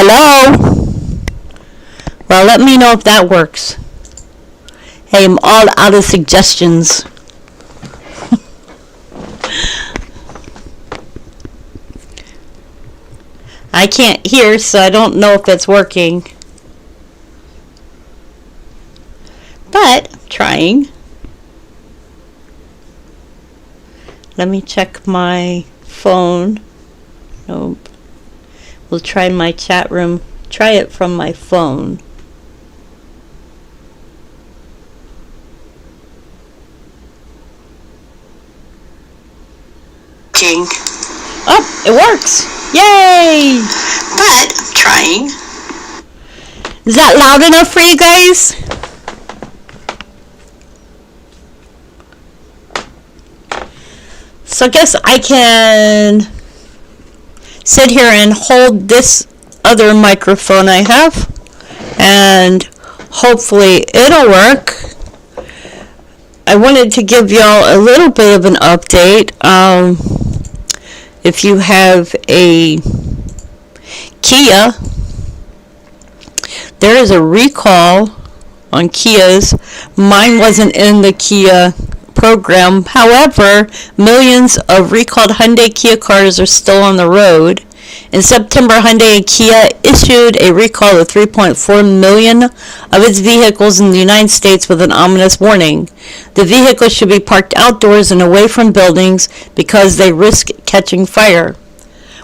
Hello? Well, let me know if that works. Hey, I'm all out of suggestions. I can't hear, so I don't know if it's working. But, trying. Let me check my phone. Nope. We'll try my chat room. Try it from my phone. King. Oh, it works. Yay! But, trying. Is that loud enough for you guys? So I guess I can sit here and hold this other microphone I have, and hopefully it'll work. I wanted to give y'all a little bit of an update. If you have a Kia, there is a recall on Kias. Mine wasn't in the Kia program. However, millions of recalled Hyundai Kia cars are still on the road. In September, Hyundai and Kia issued a recall of 3.4 million of its vehicles in the United States with an ominous warning. The vehicles should be parked outdoors and away from buildings because they risk catching fire,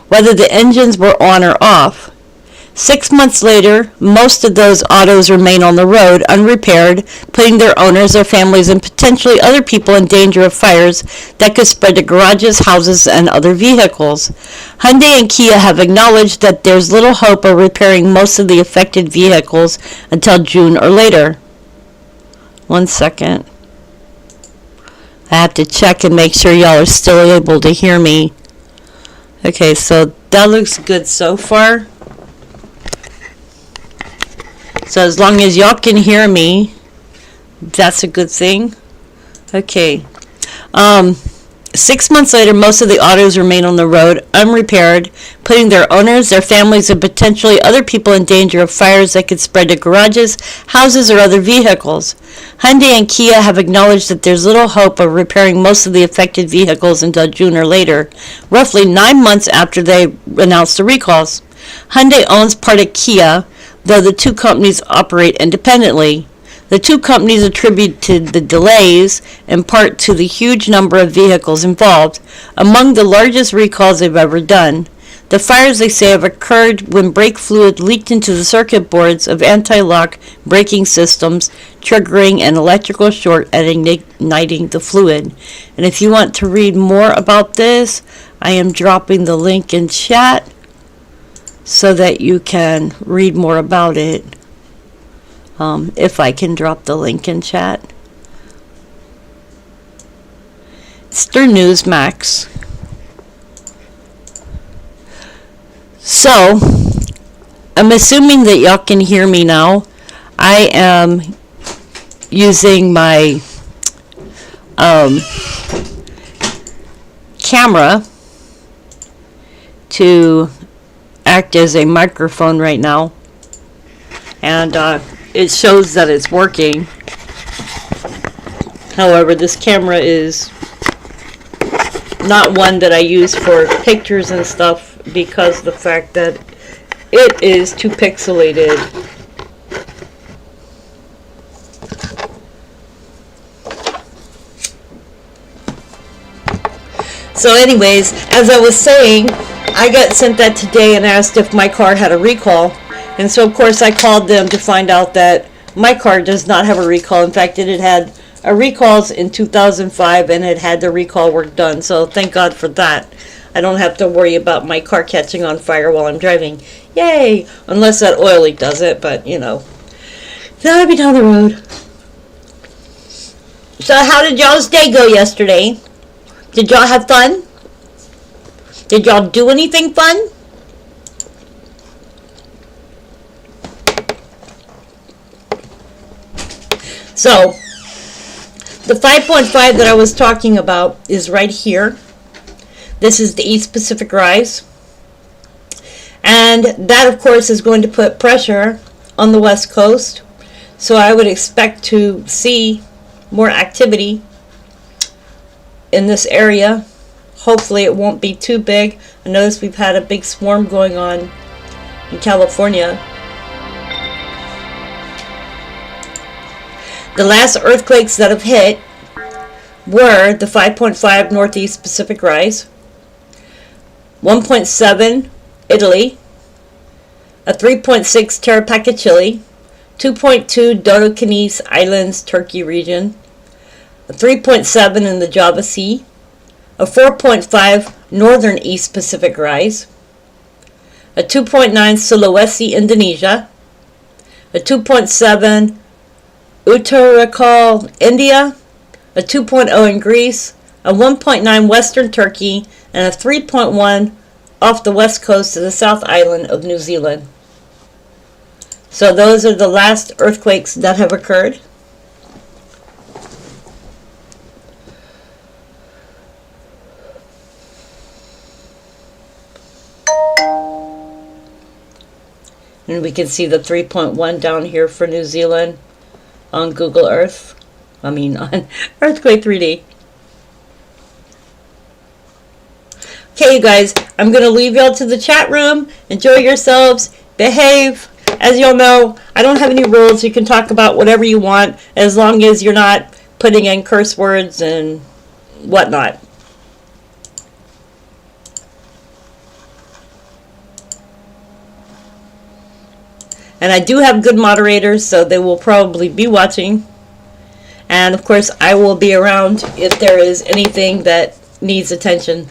whether the engines were on or off. 6 months later, most of those autos remain on the road unrepaired, putting their owners, their families, and potentially other people in danger of fires that could spread to garages, houses, and other vehicles. Hyundai and Kia have acknowledged that there's little hope of repairing most of the affected vehicles until June or later. 1 second. I have to check and make sure y'all are still able to hear me. Okay, so that looks good so far. So as long as y'all can hear me, that's a good thing. Okay. 6 months later, most of the autos remain on the road unrepaired, putting their owners, their families, and potentially other people in danger of fires that could spread to garages, houses, or other vehicles. Hyundai and Kia have acknowledged that there's little hope of repairing most of the affected vehicles until June or later, roughly 9 months after they announced the recalls. Hyundai owns part of Kia, though the two companies operate independently. The two companies attributed the delays in part to the huge number of vehicles involved, among the largest recalls they've ever done. The fires, they say, have occurred when brake fluid leaked into the circuit boards of anti-lock braking systems, triggering an electrical short and igniting the fluid. And if you want to read more about this, I am dropping the link in chat so that you can read more about it. If I can drop the link in chat. It's through Newsmax. So, I'm assuming that y'all can hear me now. I am using my camera to act as a microphone right now, and it shows that it's working. However, this camera is not one that I use for pictures and stuff because of the fact that it is too pixelated. So anyways, as I was saying, I got sent that today and asked if my car had a recall. And so, of course, I called them to find out that my car does not have a recall. In fact, it had recalls in 2005 and it had the recall work done. So thank God for that. I don't have to worry about my car catching on fire while I'm driving. Yay! Unless that oil leak does it, but, you know. That'll be down the road. So how did y'all's day go yesterday? Did y'all have fun? Did y'all do anything fun? So, the 5.5 that I was talking about is right here. This is the East Pacific Rise. And that, of course, is going to put pressure on the West Coast. So I would expect to see more activity in this area. Hopefully it won't be too big. I notice we've had a big swarm going on in California. The last earthquakes that have hit were the 5.5 Northeast Pacific Rise, 1.7 Italy, a 3.6 Tarapaca, Chile, 2.2 Dodecanese Islands, Turkey region, a 3.7 in the Java Sea, a 4.5 Northern East Pacific Rise, a 2.9 Sulawesi, Indonesia, a 2.7 Uttarakhand, India, a 2.0 in Greece, a 1.9 Western Turkey, and a 3.1 off the west coast of the South Island of New Zealand. So those are the last earthquakes that have occurred. And we can see the 3.1 down here for New Zealand on Google Earth. On Earthquake 3D. Okay, you guys, I'm going to leave y'all to the chat room. Enjoy yourselves. Behave. As y'all know, I don't have any rules. You can talk about whatever you want as long as you're not putting in curse words and whatnot. And I do have good moderators, so they will probably be watching. And of course, I will be around if there is anything that needs attention.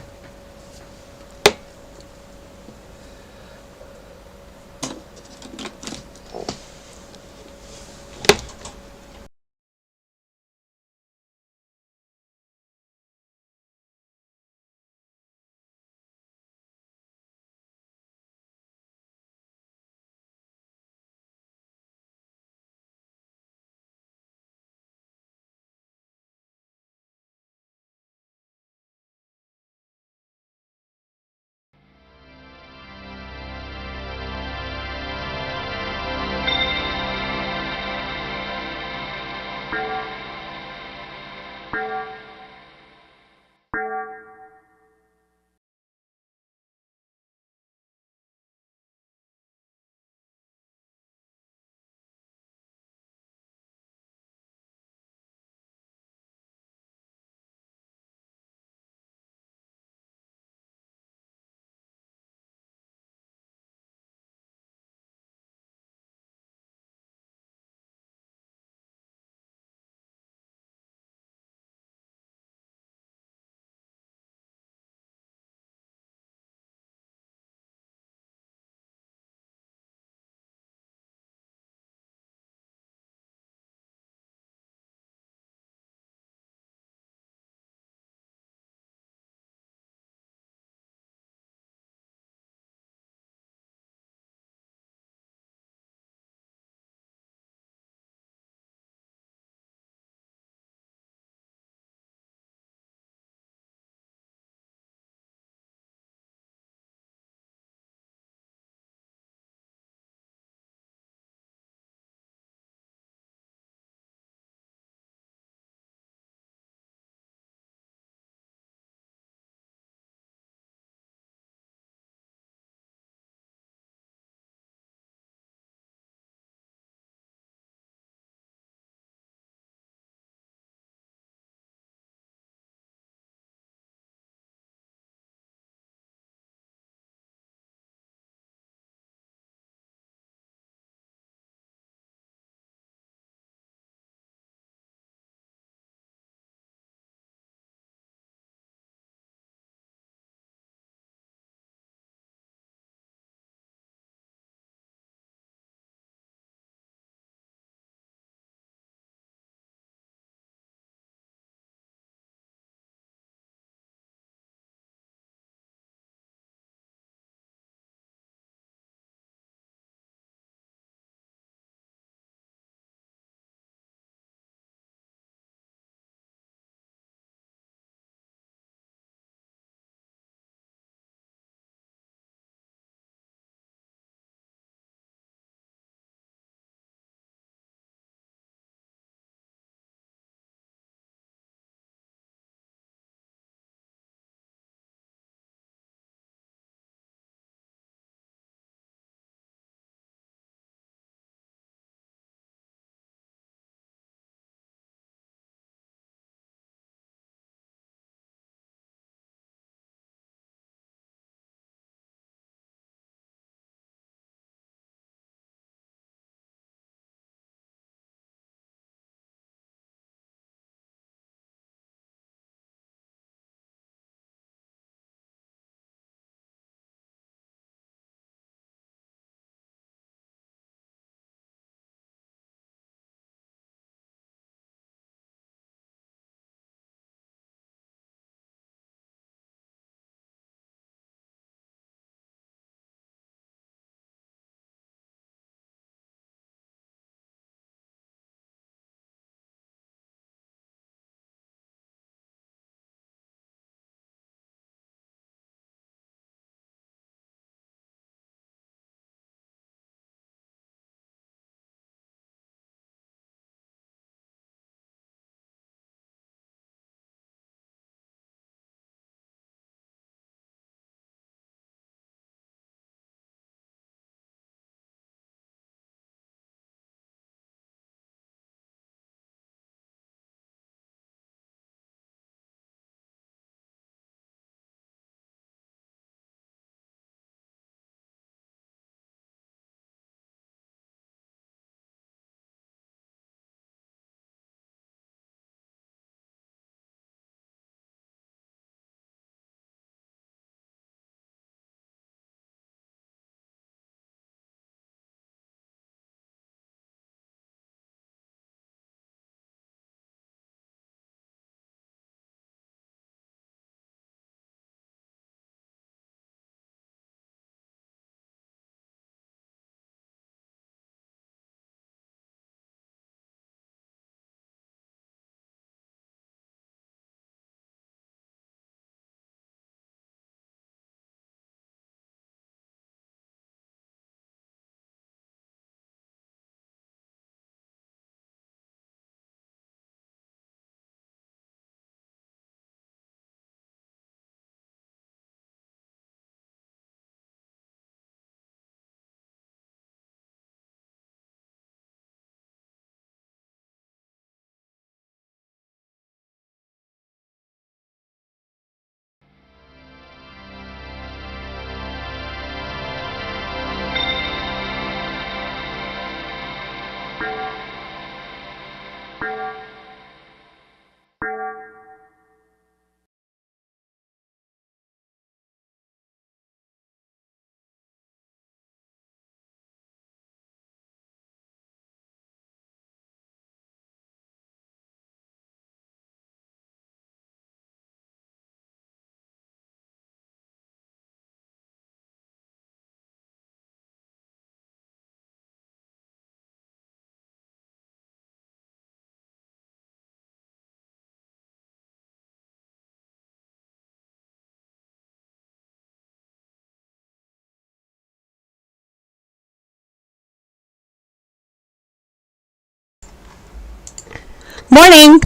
Morning.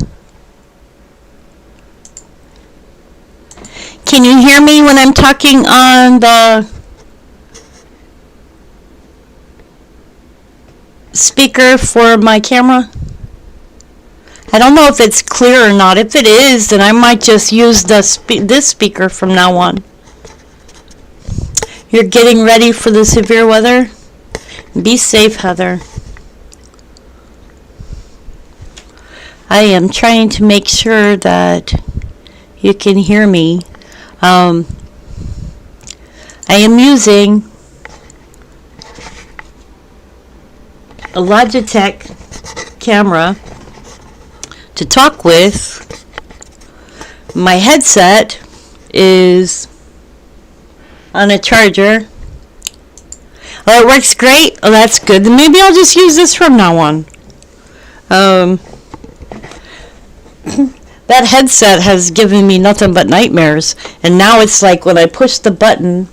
Can you hear me when I'm talking on the speaker for my camera? I don't know if it's clear or not. If it is, then I might just use this speaker from now on. You're getting ready for the severe weather? Be safe, Heather. I am trying to make sure that you can hear me. I am using a Logitech camera to talk with. My headset is on a charger. Oh, it works great. Oh, that's good. Then maybe I'll just use this from now on. That headset has given me nothing but nightmares. And now it's like when I push the button,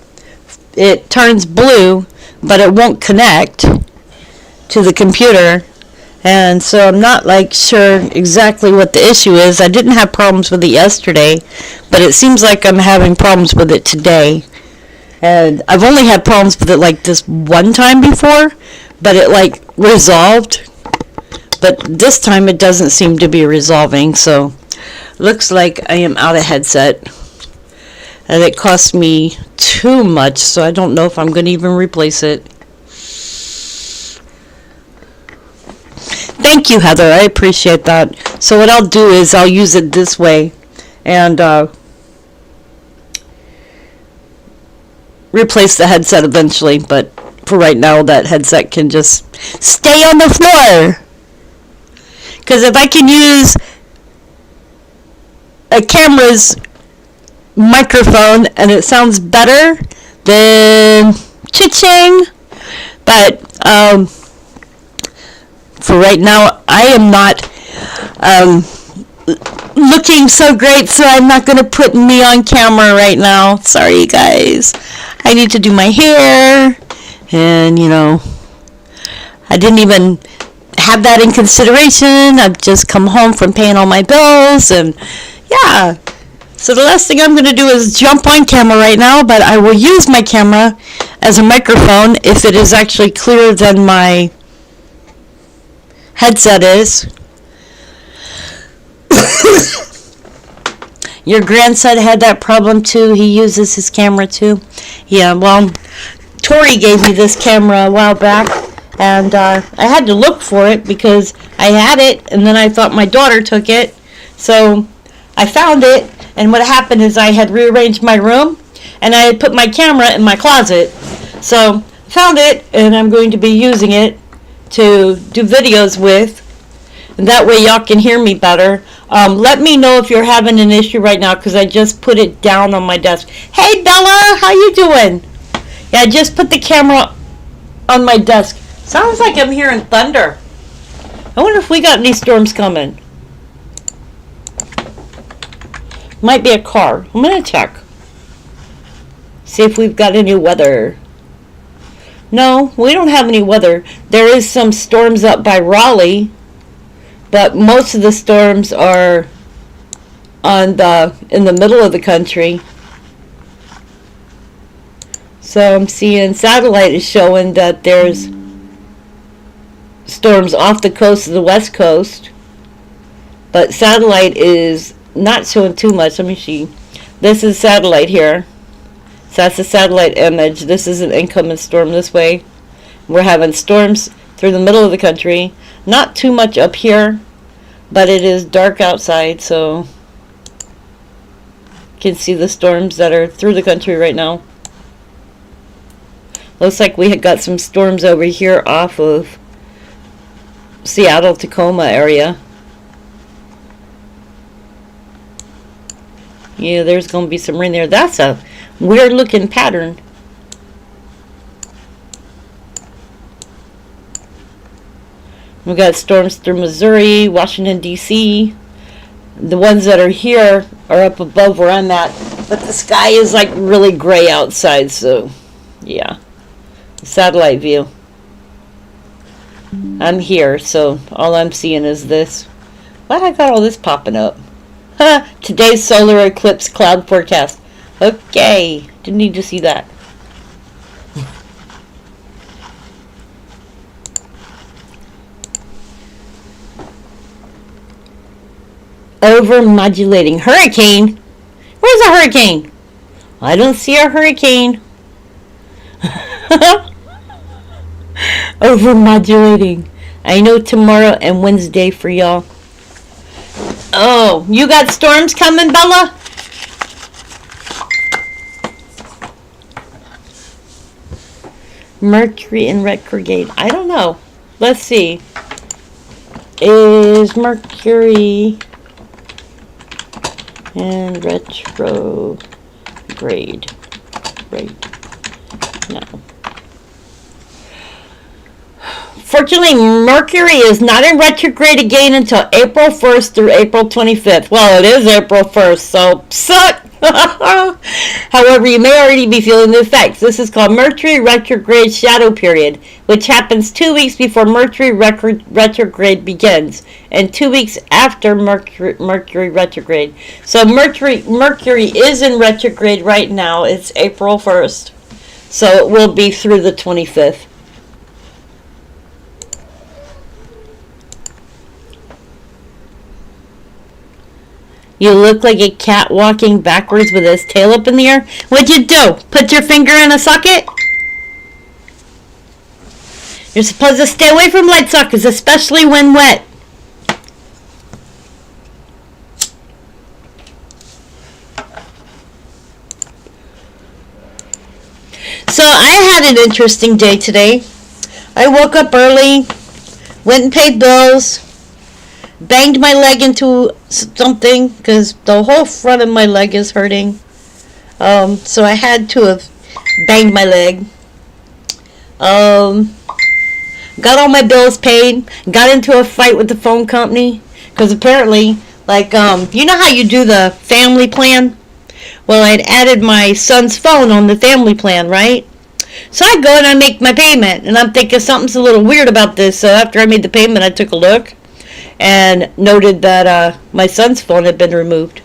it turns blue, but it won't connect to the computer. And so I'm not like sure exactly what the issue is. I didn't have problems with it yesterday, but it seems like I'm having problems with it today. And I've only had problems with it like this one time before, but it like resolved. But this time it doesn't seem to be resolving, so looks like I am out of headset. And it cost me too much, so I don't know if I'm going to even replace it. Thank you, Heather. I appreciate that. So what I'll do is I'll use it this way and replace the headset eventually. But for right now, that headset can just stay on the floor. Because if I can use a camera's microphone and it sounds better, then cha-ching. But for right now, I am not looking so great, so I'm not going to put me on camera right now. Sorry, you guys. I need to do my hair, and, you know, I didn't even have that in consideration. I've just come home from paying all my bills, and, yeah. So the last thing I'm going to do is jump on camera right now, but I will use my camera as a microphone if it is actually clearer than my headset is. Your grandson had that problem too. He uses his camera too. Yeah, well, Tori gave me this camera a while back, and I had to look for it because I had it, and then I thought my daughter took it. So I found it, and what happened is I had rearranged my room, and I had put my camera in my closet. So I found it, and I'm going to be using it to do videos with, and that way y'all can hear me better. Let me know if you're having an issue right now, because I just put it down on my desk. Hey Bella, how you doing? Yeah, I just put the camera on my desk. Sounds like I'm hearing thunder. I wonder if we got any storms coming. Might be a car. I'm gonna check. See if we've got any weather. No, we don't have any weather. There is some storms up by Raleigh, but most of the storms are in the middle of the country. So I'm seeing satellite is showing that there's storms off the coast of the west coast, but satellite is not showing too much. Let me see. This is satellite here. So that's a satellite image. This is an incoming storm this way. We're having storms through the middle of the country. Not too much up here, but it is dark outside, so you can see the storms that are through the country right now. Looks like we had got some storms over here off of Seattle, Tacoma area. Yeah, there's going to be some rain there. That's a weird looking pattern. We've got storms through Missouri, Washington, D.C. The ones that are here are up above where I'm at. But the sky is like really gray outside, so yeah. Satellite view. I'm here, so all I'm seeing is this. Why I got all this popping up? Huh, today's solar eclipse cloud forecast. Okay, didn't need to see that. Overmodulating hurricane? Where's a hurricane? I don't see a hurricane. Overmodulating. I know tomorrow and Wednesday for y'all. Oh, you got storms coming, Bella? Mercury in retrograde. I don't know. Let's see. Is Mercury in retrograde? No. Fortunately, Mercury is not in retrograde again until April 1st through April 25th. Well, it is April 1st, so suck! However, you may already be feeling the effects. This is called Mercury retrograde shadow period, which happens 2 weeks before Mercury retrograde begins, and 2 weeks after Mercury retrograde. So Mercury is in retrograde right now. It's April 1st, so it will be through the 25th. You look like a cat walking backwards with his tail up in the air. What'd you do? Put your finger in a socket? You're supposed to stay away from light sockets, especially when wet. So I had an interesting day today. I woke up early, went and paid bills, banged my leg into something because the whole front of my leg is hurting. So I had to have banged my leg. Got all my bills paid. Got into a fight with the phone company because apparently, like, you know how you do the family plan? Well, I'd added my son's phone on the family plan, right? So I go and I make my payment, and I'm thinking something's a little weird about this. So after I made the payment, I took a look and noted that my son's phone had been removed.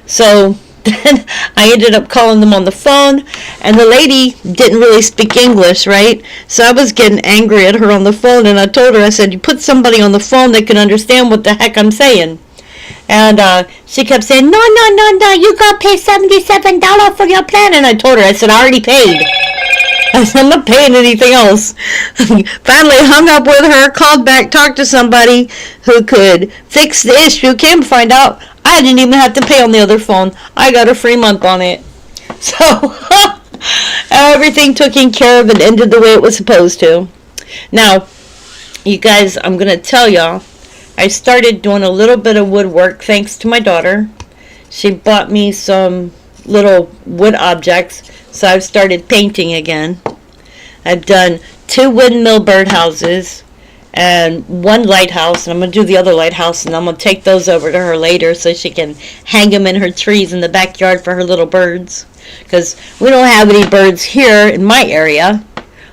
So then I ended up calling them on the phone, and the lady didn't really speak English, right? So I was getting angry at her on the phone, and I told her, I said, you put somebody on the phone that can understand what the heck I'm saying. And she kept saying, no, you got to pay $77 for your plan. And I told her, I said, I already paid. I said, I'm not paying anything else. Finally hung up with her, called back, talked to somebody who could fix the issue, came to find out I didn't even have to pay on the other phone. I got a free month on it. So everything taken care of and ended the way it was supposed to. Now, you guys, I'm going to tell y'all, I started doing a little bit of woodwork thanks to my daughter. She bought me some little wood objects, so I've started painting again. I've done 2 windmill birdhouses and 1 lighthouse, and I'm going to do the other lighthouse, and I'm going to take those over to her later so she can hang them in her trees in the backyard for her little birds, because we don't have any birds here in my area,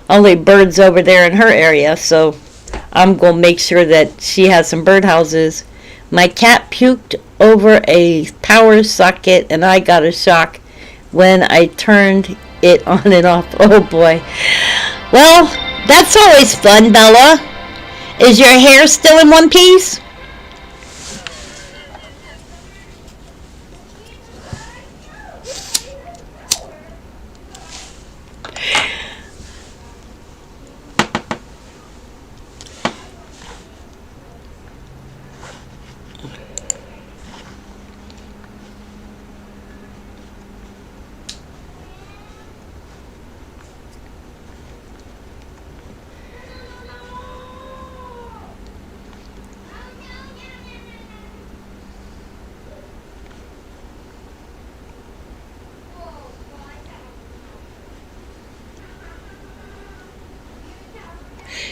only birds over there in her area, so I'm going to make sure that she has some birdhouses. My cat puked over a power socket, and I got a shock when I turned it on and off. Oh boy. Well, that's always fun, Bella. Is your hair still in one piece?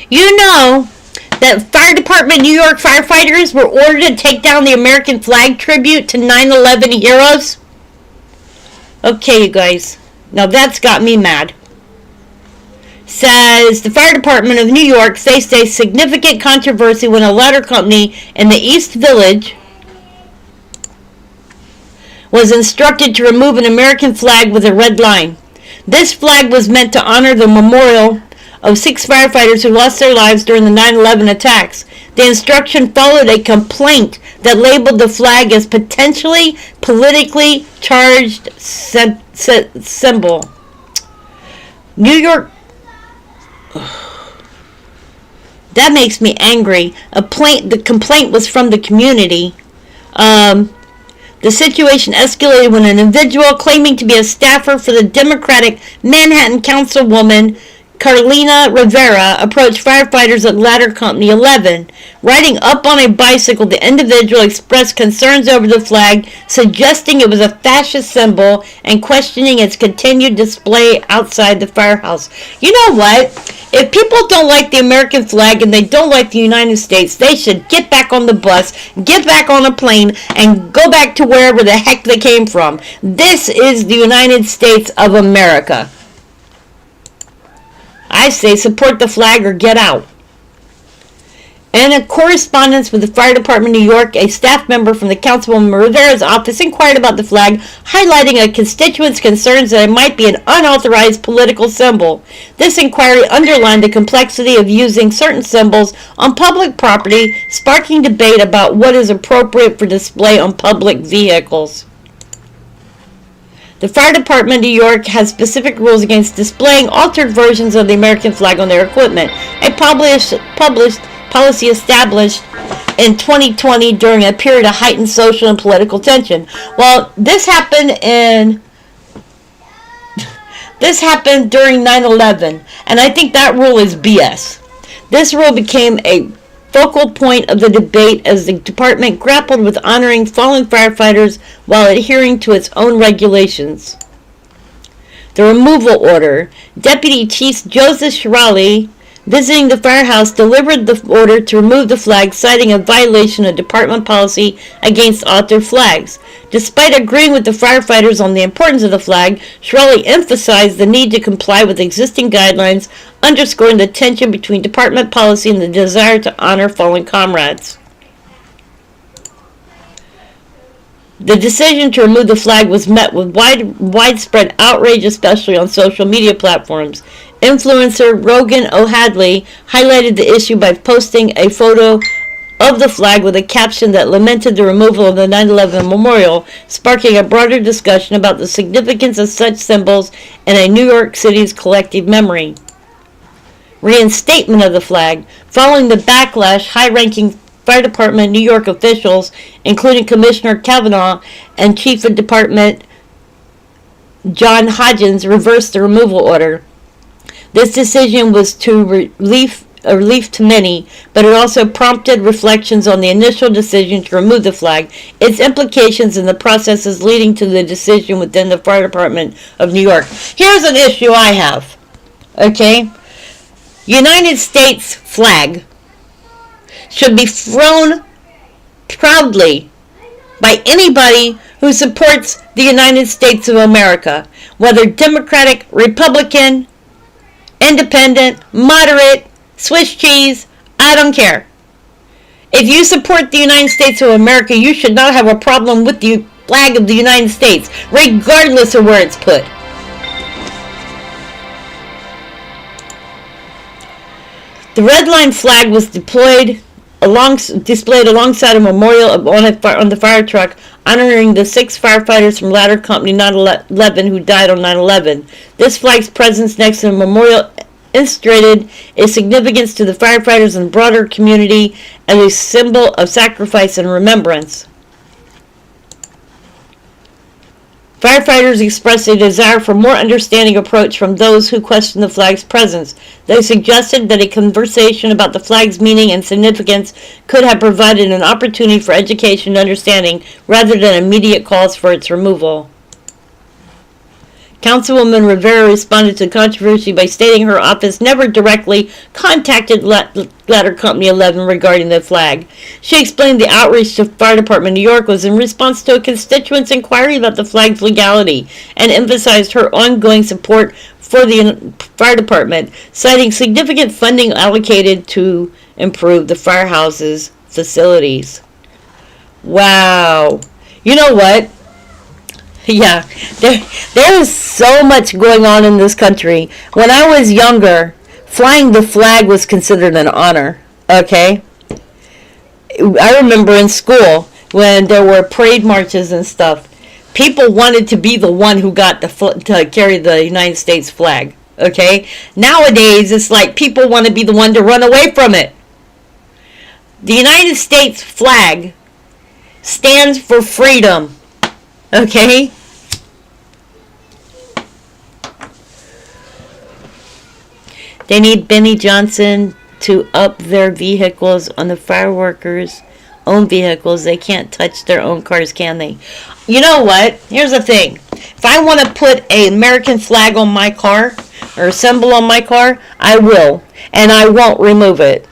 You know that Fire Department New York firefighters were ordered to take down the American flag tribute to 9/11 heroes? Okay, you guys. Now that's got me mad. says the fire department of New York faced a significant controversy when a ladder company in the East Village was instructed to remove an American flag with a red line. This flag was meant to honor the memorial of 6 firefighters who lost their lives during the 9/11 attacks. The instruction followed a complaint that labeled the flag as potentially politically charged symbol. New York. That makes me angry. The complaint was from the community. The situation escalated when an individual claiming to be a staffer for the Democratic Manhattan Councilwoman Carlina Rivera approached firefighters at Ladder Company 11. Riding up on a bicycle, the individual expressed concerns over the flag, suggesting it was a fascist symbol and questioning its continued display outside the firehouse. You know what? If people don't like the American flag and they don't like the United States, they should get back on the bus, get back on a plane, and go back to wherever the heck they came from. This is the United States of America. I say support the flag or get out. In a correspondence with the Fire Department of New York, a staff member from the Councilwoman Rivera's office inquired about the flag, highlighting a constituent's concerns that it might be an unauthorized political symbol. This inquiry underlined the complexity of using certain symbols on public property, sparking debate about what is appropriate for display on public vehicles. The Fire Department of New York has specific rules against displaying altered versions of the American flag on their equipment. A published policy established in 2020 during a period of heightened social and political tension. Well, this happened during 9/11, and I think that rule is BS. This rule became a focal point of the debate as the department grappled with honoring fallen firefighters while adhering to its own regulations. The removal order. Deputy Chief Joseph Shirley, visiting the firehouse, delivered the order to remove the flag, citing a violation of department policy against altered flags. Despite agreeing with the firefighters on the importance of the flag, Shirley emphasized the need to comply with existing guidelines, underscoring the tension between department policy and the desire to honor fallen comrades. The decision to remove the flag was met with widespread outrage, especially on social media platforms. Influencer Rogan O'Hadley highlighted the issue by posting a photo of the flag with a caption that lamented the removal of the 9/11 memorial, sparking a broader discussion about the significance of such symbols in a New York City's collective memory. Reinstatement of the flag. Following the backlash, high-ranking Fire Department New York officials, including Commissioner Kavanaugh and Chief of Department John Hodgins, reversed the removal order. This decision was a relief to many, but it also prompted reflections on the initial decision to remove the flag, its implications, and the processes leading to the decision within the Fire Department of New York. Here's an issue I have. Okay? United States flag should be flown proudly by anybody who supports the United States of America, whether Democratic, Republican, Independent, moderate, Swiss cheese, I don't care. If you support the United States of America, you should not have a problem with the flag of the United States, regardless of where it's put. The red line flag was displayed alongside a memorial on the fire truck, honoring the 6 firefighters from Ladder Company 9/11 who died on 9/11. This flag's presence next to the memorial illustrated its significance to the firefighters and broader community as a symbol of sacrifice and remembrance. Firefighters expressed a desire for more understanding approach from those who questioned the flag's presence. They suggested that a conversation about the flag's meaning and significance could have provided an opportunity for education and understanding rather than immediate calls for its removal. Councilwoman Rivera responded to the controversy by stating her office never directly contacted Ladder Company 11 regarding the flag. She explained the outreach to Fire Department New York was in response to a constituent's inquiry about the flag's legality and emphasized her ongoing support for the fire department, citing significant funding allocated to improve the firehouse's facilities. Wow. You know what? Yeah, there is so much going on in this country. When I was younger, flying the flag was considered an honor, okay? I remember in school when there were parade marches and stuff, people wanted to be the one who got to carry the United States flag, okay? Nowadays, it's like people want to be the one to run away from it. The United States flag stands for freedom, okay? They need Benny Johnson to up their vehicles on the fireworkers' own vehicles. They can't touch their own cars, can they? You know what? Here's the thing. If I want to put an American flag on my car or a symbol on my car, I will. And I won't remove it.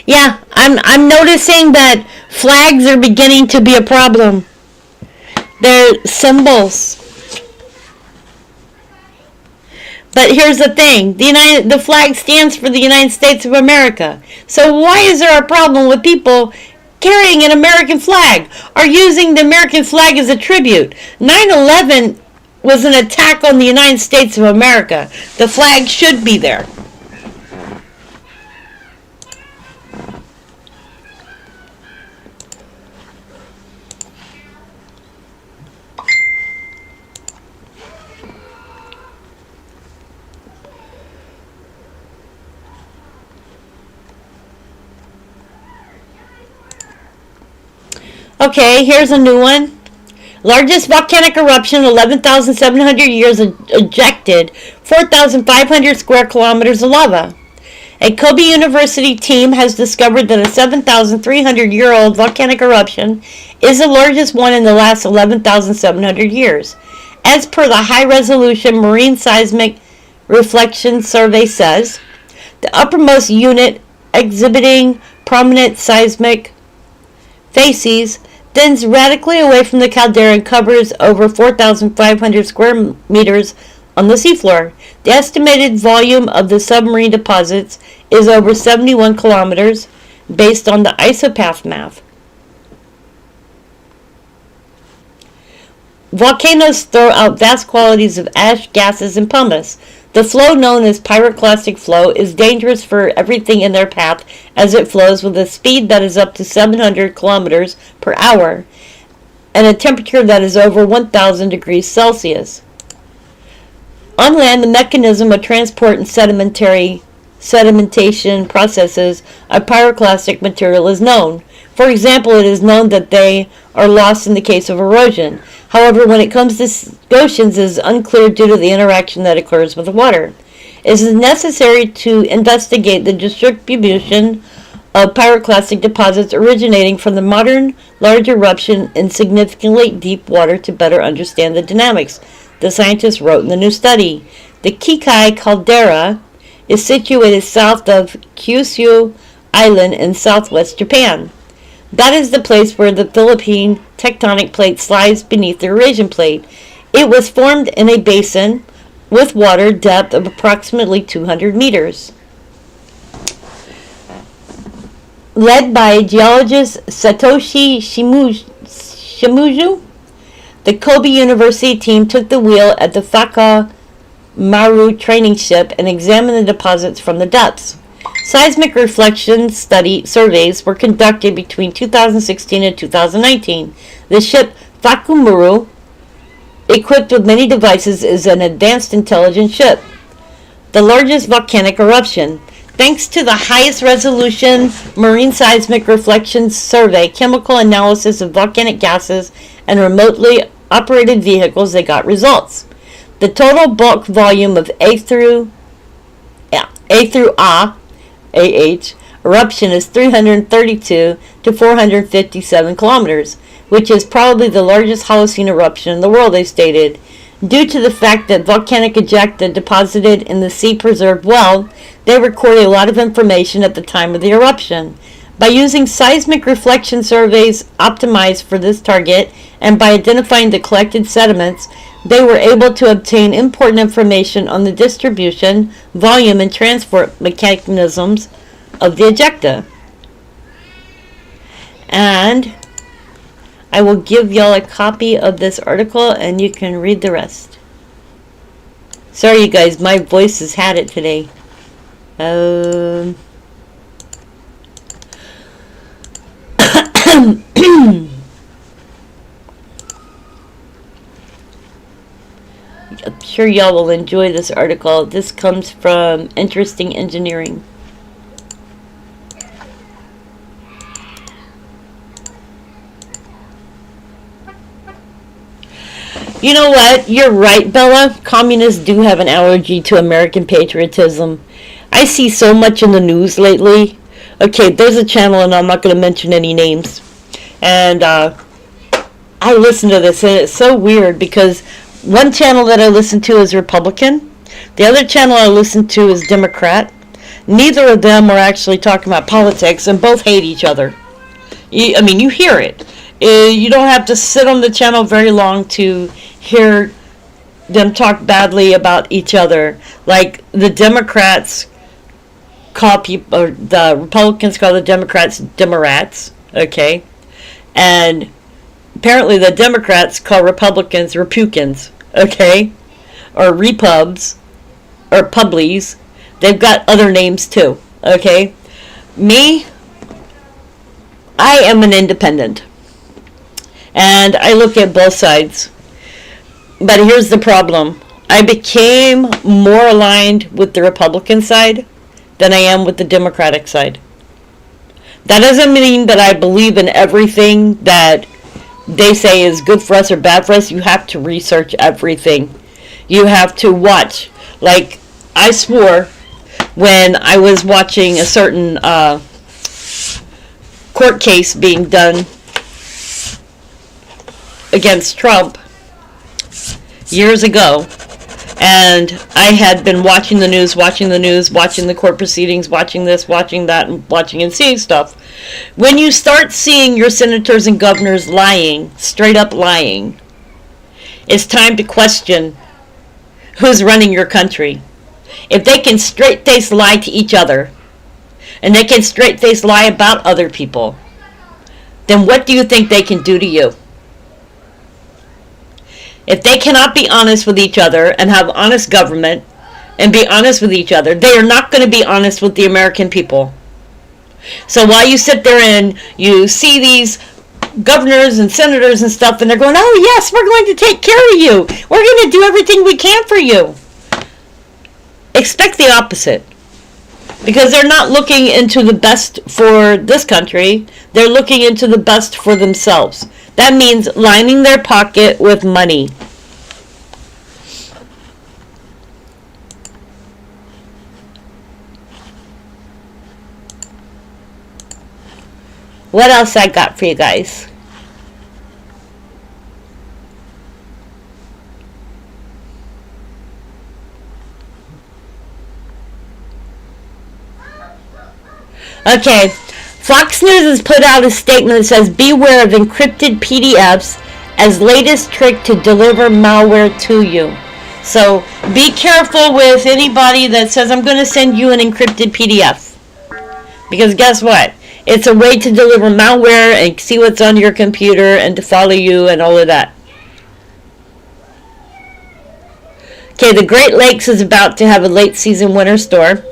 Yeah, I'm noticing that flags are beginning to be a problem. They're symbols. But here's the thing. The flag stands for the United States of America. So why is there a problem with people carrying an American flag or using the American flag as a tribute? 9/11 was an attack on the United States of America. The flag should be there. Okay, here's a new one. Largest volcanic eruption, 11,700 years, ejected 4,500 square kilometers of lava. A Kobe University team has discovered that a 7,300-year-old volcanic eruption is the largest one in the last 11,700 years. As per the high-resolution marine seismic reflection survey says, the uppermost unit exhibiting prominent seismic facies thins radically away from the caldera and covers over 4,500 square meters on the seafloor. The estimated volume of the submarine deposits is over 71 kilometers based on the isopath map. Volcanoes throw out vast quantities of ash, gases, and pumice. The flow, known as pyroclastic flow, is dangerous for everything in their path as it flows with a speed that is up to 700 kilometers per hour and a temperature that is over 1,000 degrees Celsius. On land, the mechanism of transport and sedimentation processes of pyroclastic material is known. For example, it is known that they are lost in the case of erosion. However, when it comes to oceans, it is unclear due to the interaction that occurs with the water. It is necessary to investigate the distribution of pyroclastic deposits originating from the modern large eruption in significantly deep water to better understand the dynamics, the scientists wrote in the new study. The Kikai caldera is situated south of Kyushu Island in southwest Japan. That is the place where the Philippine tectonic plate slides beneath the Eurasian plate. It was formed in a basin with water depth of approximately 200 meters. Led by geologist Satoshi Shimizu, the Kobe University team took the wheel at the Faka Maru training ship and examined the deposits from the depths. Seismic reflection surveys were conducted between 2016 and 2019. The ship Fakumuru, equipped with many devices, is an advanced intelligence ship. The largest volcanic eruption. Thanks to the highest resolution marine seismic reflection survey, chemical analysis of volcanic gases, and remotely operated vehicles, they got results. The total bulk volume of A through AH eruption is 332 to 457 kilometers, which is probably the largest Holocene eruption in the world, they stated. Due to the fact that volcanic ejecta deposited in the sea preserved well, they recorded a lot of information at the time of the eruption. By using seismic reflection surveys optimized for this target and by identifying the collected sediments, they were able to obtain important information on the distribution, volume, and transport mechanisms of the ejecta. And I will give y'all a copy of this article and you can read the rest. Sorry you guys, my voice has had it today. I'm sure y'all will enjoy this article. This comes from Interesting Engineering. You know what? You're right, Bella. Communists do have an allergy to American patriotism. I see so much in the news lately. Okay, there's a channel, and I'm not going to mention any names. And I listen to this, and it's so weird because one channel that I listen to is Republican. The other channel I listen to is Democrat. Neither of them are actually talking about politics, and both hate each other. You hear it. You don't have to sit on the channel very long to hear them talk badly about each other. Like the Democrats call people, or the Republicans call the Democrats Demorats, okay? And apparently the Democrats call Republicans Repukins, okay? Or Repubs, or Publies. They've got other names too, okay? Me, I am an independent. And I look at both sides. But here's the problem. I became more aligned with the Republican side than I am with the Democratic side. That doesn't mean that I believe in everything that they say is good for us or bad for us. You have to research everything. You have to watch. Like, I swore when I was watching a certain court case being done against Trump years ago, and I had been watching the news, watching the court proceedings, watching this, watching that, and watching and seeing stuff. When you start seeing your senators and governors lying, straight up lying, it's time to question who's running your country. If they can straight-face lie to each other, and they can straight-face lie about other people, then what do you think they can do to you? If they cannot be honest with each other and have honest government and be honest with each other, they are not going to be honest with the American people. So while you sit there and you see these governors and senators and stuff, and they're going, oh yes, we're going to take care of you. We're going to do everything we can for you. Expect the opposite. Because they're not looking into the best for this country. They're looking into the best for themselves. That means lining their pocket with money. What else I got for you guys? Okay, Fox News has put out a statement that says, beware of encrypted PDFs as latest trick to deliver malware to you. So be careful with anybody that says, I'm going to send you an encrypted PDF. Because guess what? It's a way to deliver malware and see what's on your computer and to follow you and all of that. Okay, the Great Lakes is about to have a late season winter storm.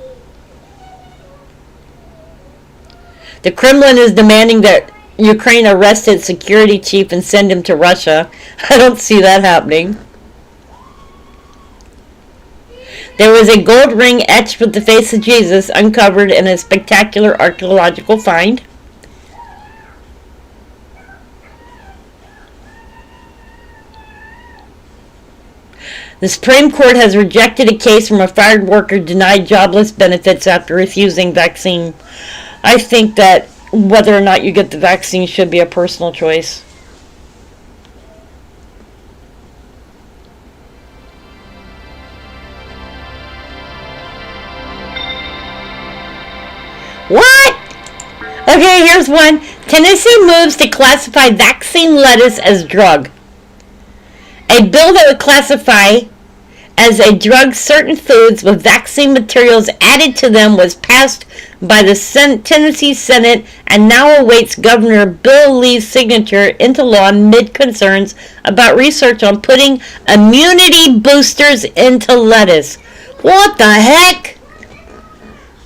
The Kremlin is demanding that Ukraine arrest its security chief and send him to Russia. I don't see that happening. There was a gold ring etched with the face of Jesus uncovered in a spectacular archaeological find. The Supreme Court has rejected a case from a fired worker denied jobless benefits after refusing vaccine. I think that whether or not you get the vaccine should be a personal choice. What? Okay, here's one. Tennessee moves to classify vaccine lettuce as drug. A bill that would classify as a drug certain foods with vaccine materials added to them was passed by the Tennessee Senate and now awaits Governor Bill Lee's signature into law amid concerns about research on putting immunity boosters into lettuce. What the heck?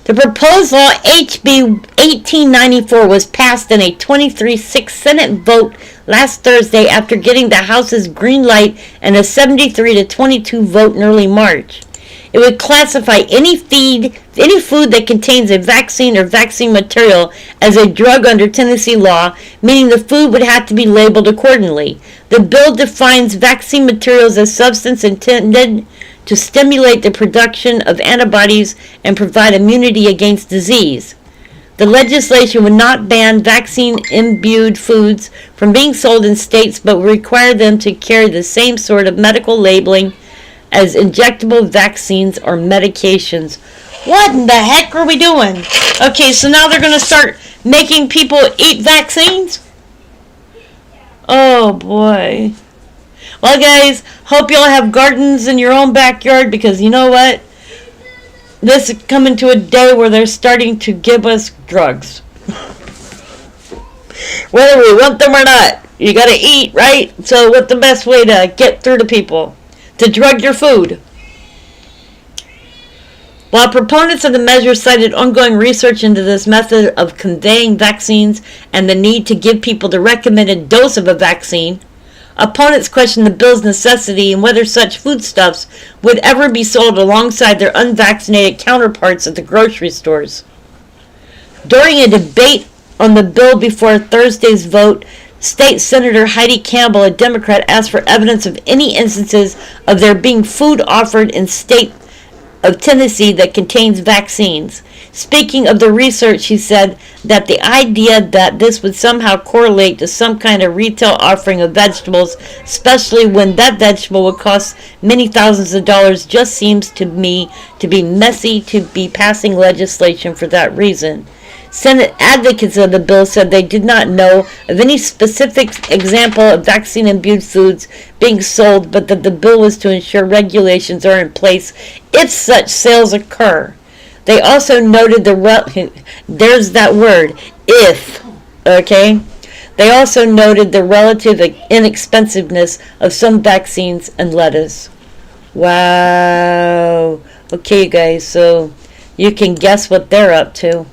The proposed law, HB 1894, was passed in a 23-6 Senate vote last Thursday after getting the House's green light and a 73-22 vote in early March. It would classify any food that contains a vaccine or vaccine material as a drug under Tennessee law, meaning the food would have to be labeled accordingly. The bill defines vaccine materials as substance intended to stimulate the production of antibodies and provide immunity against disease. The legislation would not ban vaccine-imbued foods from being sold in states, but would require them to carry the same sort of medical labeling as injectable vaccines or medications. What in the heck are we doing? Okay, so now they're going to start making people eat vaccines? Oh, boy. Well, guys, hope y'all have gardens in your own backyard, because you know what? This is coming to a day where they're starting to give us drugs. Whether we want them or not, you got to eat, right? So what's the best way to get through to people? To drug your food. While proponents of the measure cited ongoing research into this method of conveying vaccines and the need to give people the recommended dose of a vaccine, opponents questioned the bill's necessity and whether such foodstuffs would ever be sold alongside their unvaccinated counterparts at the grocery stores. During a debate on the bill before Thursday's vote, State Senator Heidi Campbell, a Democrat, asked for evidence of any instances of there being food offered in state of Tennessee that contains vaccines. Speaking of the research, she said that the idea that this would somehow correlate to some kind of retail offering of vegetables, especially when that vegetable would cost many thousands of dollars, just seems to me to be messy to be passing legislation for that reason. Senate advocates of the bill said they did not know of any specific example of vaccine-imbued foods being sold, but that the bill was to ensure regulations are in place if such sales occur. They also noted there's that word, if, okay? They also noted the relative inexpensiveness of some vaccines and lettuce. Wow. Okay, guys, so you can guess what they're up to.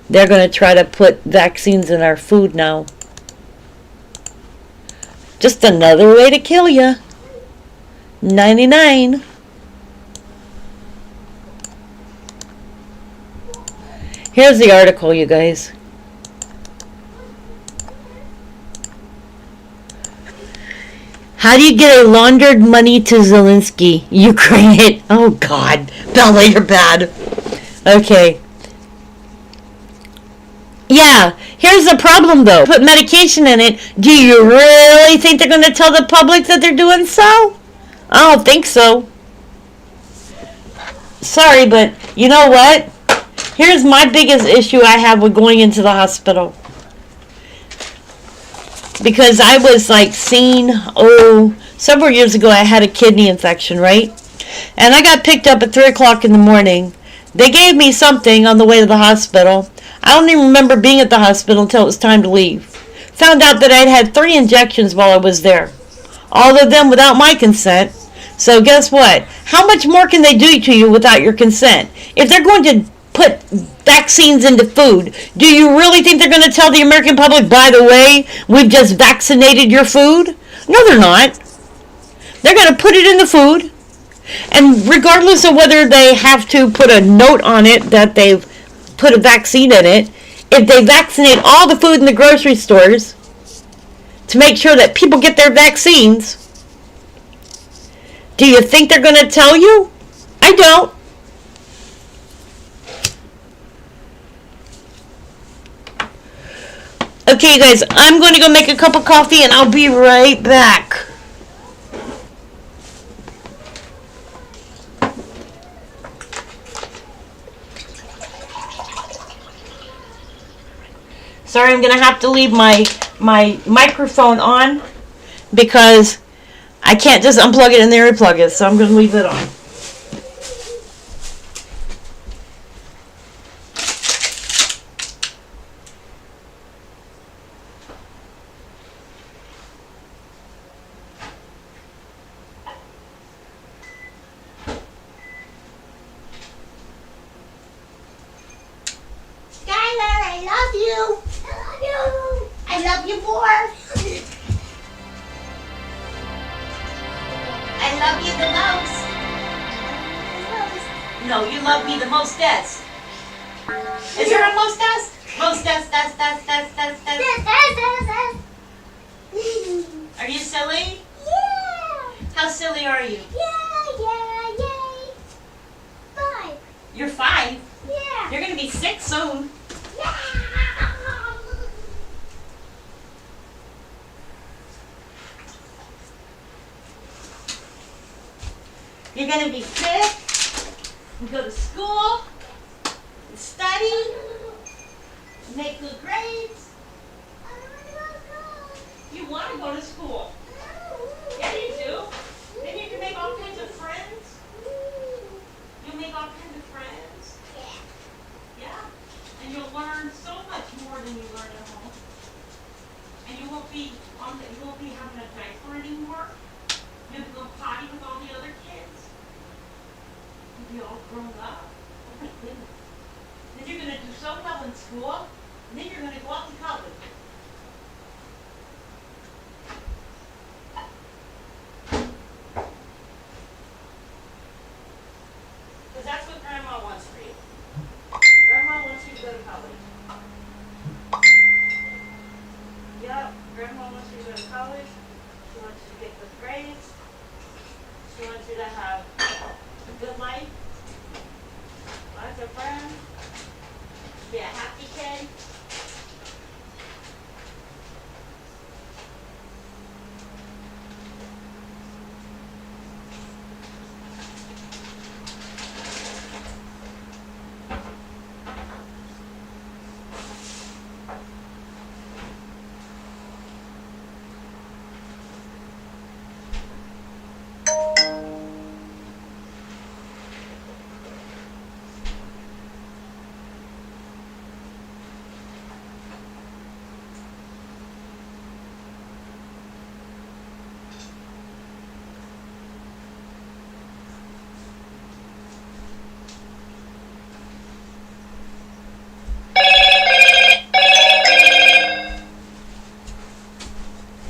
They're going to try to put vaccines in our food now. Just another way to kill you. 99. Here's the article, you guys. How do you get a laundered money to Zelensky? Ukraine. Oh, God. Bella, you're bad. Okay. Yeah, here's the problem though. Put medication in it. Do you really think they're going to tell the public that they're doing so? I don't think so. Sorry, but you know what? Here's my biggest issue I have with going into the hospital. Because I was like seen, several years ago I had a kidney infection, right? And I got picked up at 3 o'clock in the morning. They gave me something on the way to the hospital. I don't even remember being at the hospital until it was time to leave. Found out that I'd had 3 injections while I was there. All of them without my consent. So guess what? How much more can they do to you without your consent? If they're going to put vaccines into food, do you really think they're going to tell the American public, by the way, we've just vaccinated your food? No, they're not. They're going to put it in the food. And regardless of whether they have to put a note on it that they've put a vaccine in it, if they vaccinate all the food in the grocery stores to make sure that people get their vaccines, do you think they're going to tell you? I don't. Okay, guys, I'm going to go make a cup of coffee and I'll be right back. Sorry, I'm gonna have to leave my microphone on because I can't just unplug it and then replug it, so I'm gonna leave it on. I love you. I love you more. I love you the most. No, you love me the mostest. Is there a mostest? Mostest, that's. Are you silly? Yeah. How silly are you? Yay. 5. You're 5. Yeah. You're gonna be 6 soon. You're gonna be sick, and go to school, and study, and make good grades. You want to go to school. Yeah, you do. Then you can make all kinds of friends. You'll make all kinds of friends. Yeah. And you'll learn so much more than you learn at home. And you won't be having a diaper anymore. You'll go potty with all the other kids. You'll be all grown up. Oh my goodness. Then you're gonna do so well in school, and then you're gonna go off to college. Because that's what Grandma wants for you. Grandma wants you to go to college. Yep, Grandma wants you to go to college. She wants you to get good grades. She wants you to have a good life. Lots of friends. Be a happy kid.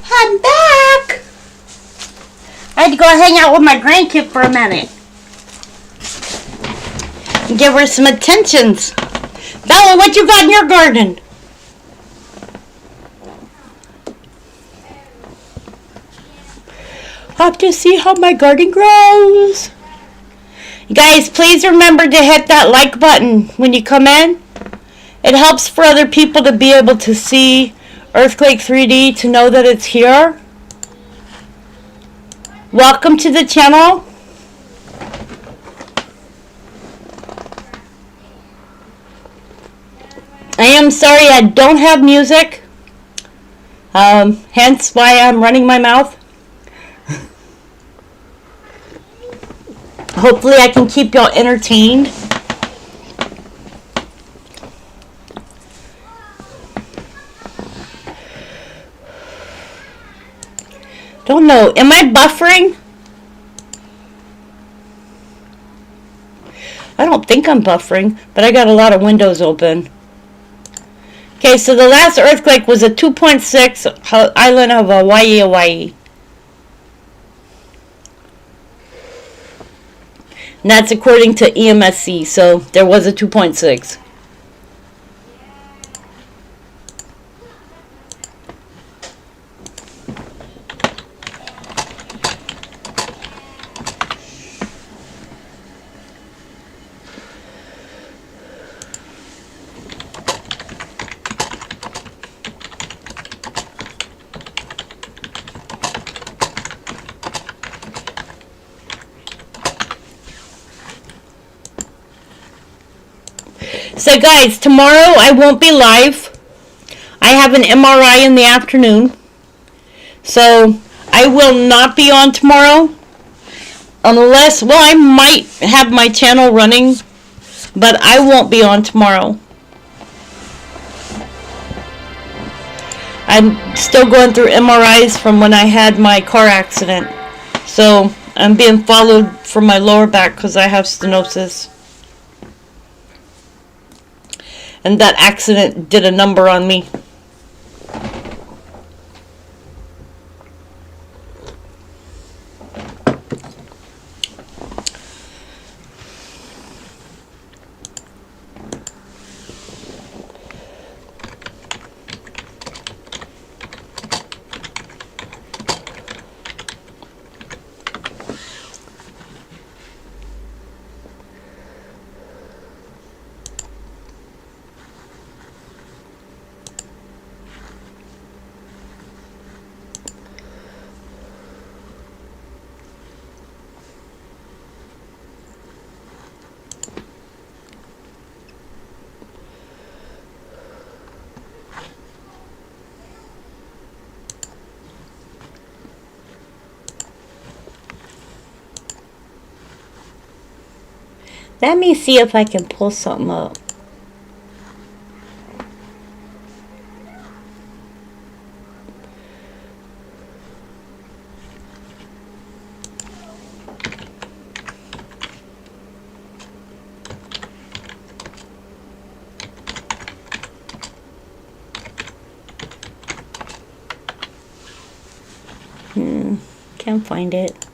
I'm back. I had to go hang out with my grandkid for a minute. Give her some attentions. Bella, what you got in your garden? Have to see how my garden grows. You guys, please remember to hit that like button when you come in. It helps for other people to be able to see Earthquake 3D, to know that it's here. Welcome to the channel. I am sorry I don't have music. Hence why I'm running my mouth. Hopefully I can keep y'all entertained. Don't know. Am I buffering? I don't think I'm buffering, but I got a lot of windows open. Okay, so the last earthquake was a 2.6 island of Hawaii. And that's according to EMSC, so there was a 2.6. So guys, tomorrow I won't be live. I have an MRI in the afternoon. So I will not be on tomorrow. Unless, well, I might have my channel running, but I won't be on tomorrow. I'm still going through MRIs from when I had my car accident. So I'm being followed for my lower back because I have stenosis. And that accident did a number on me. Let me see if I can pull something up. Can't find it.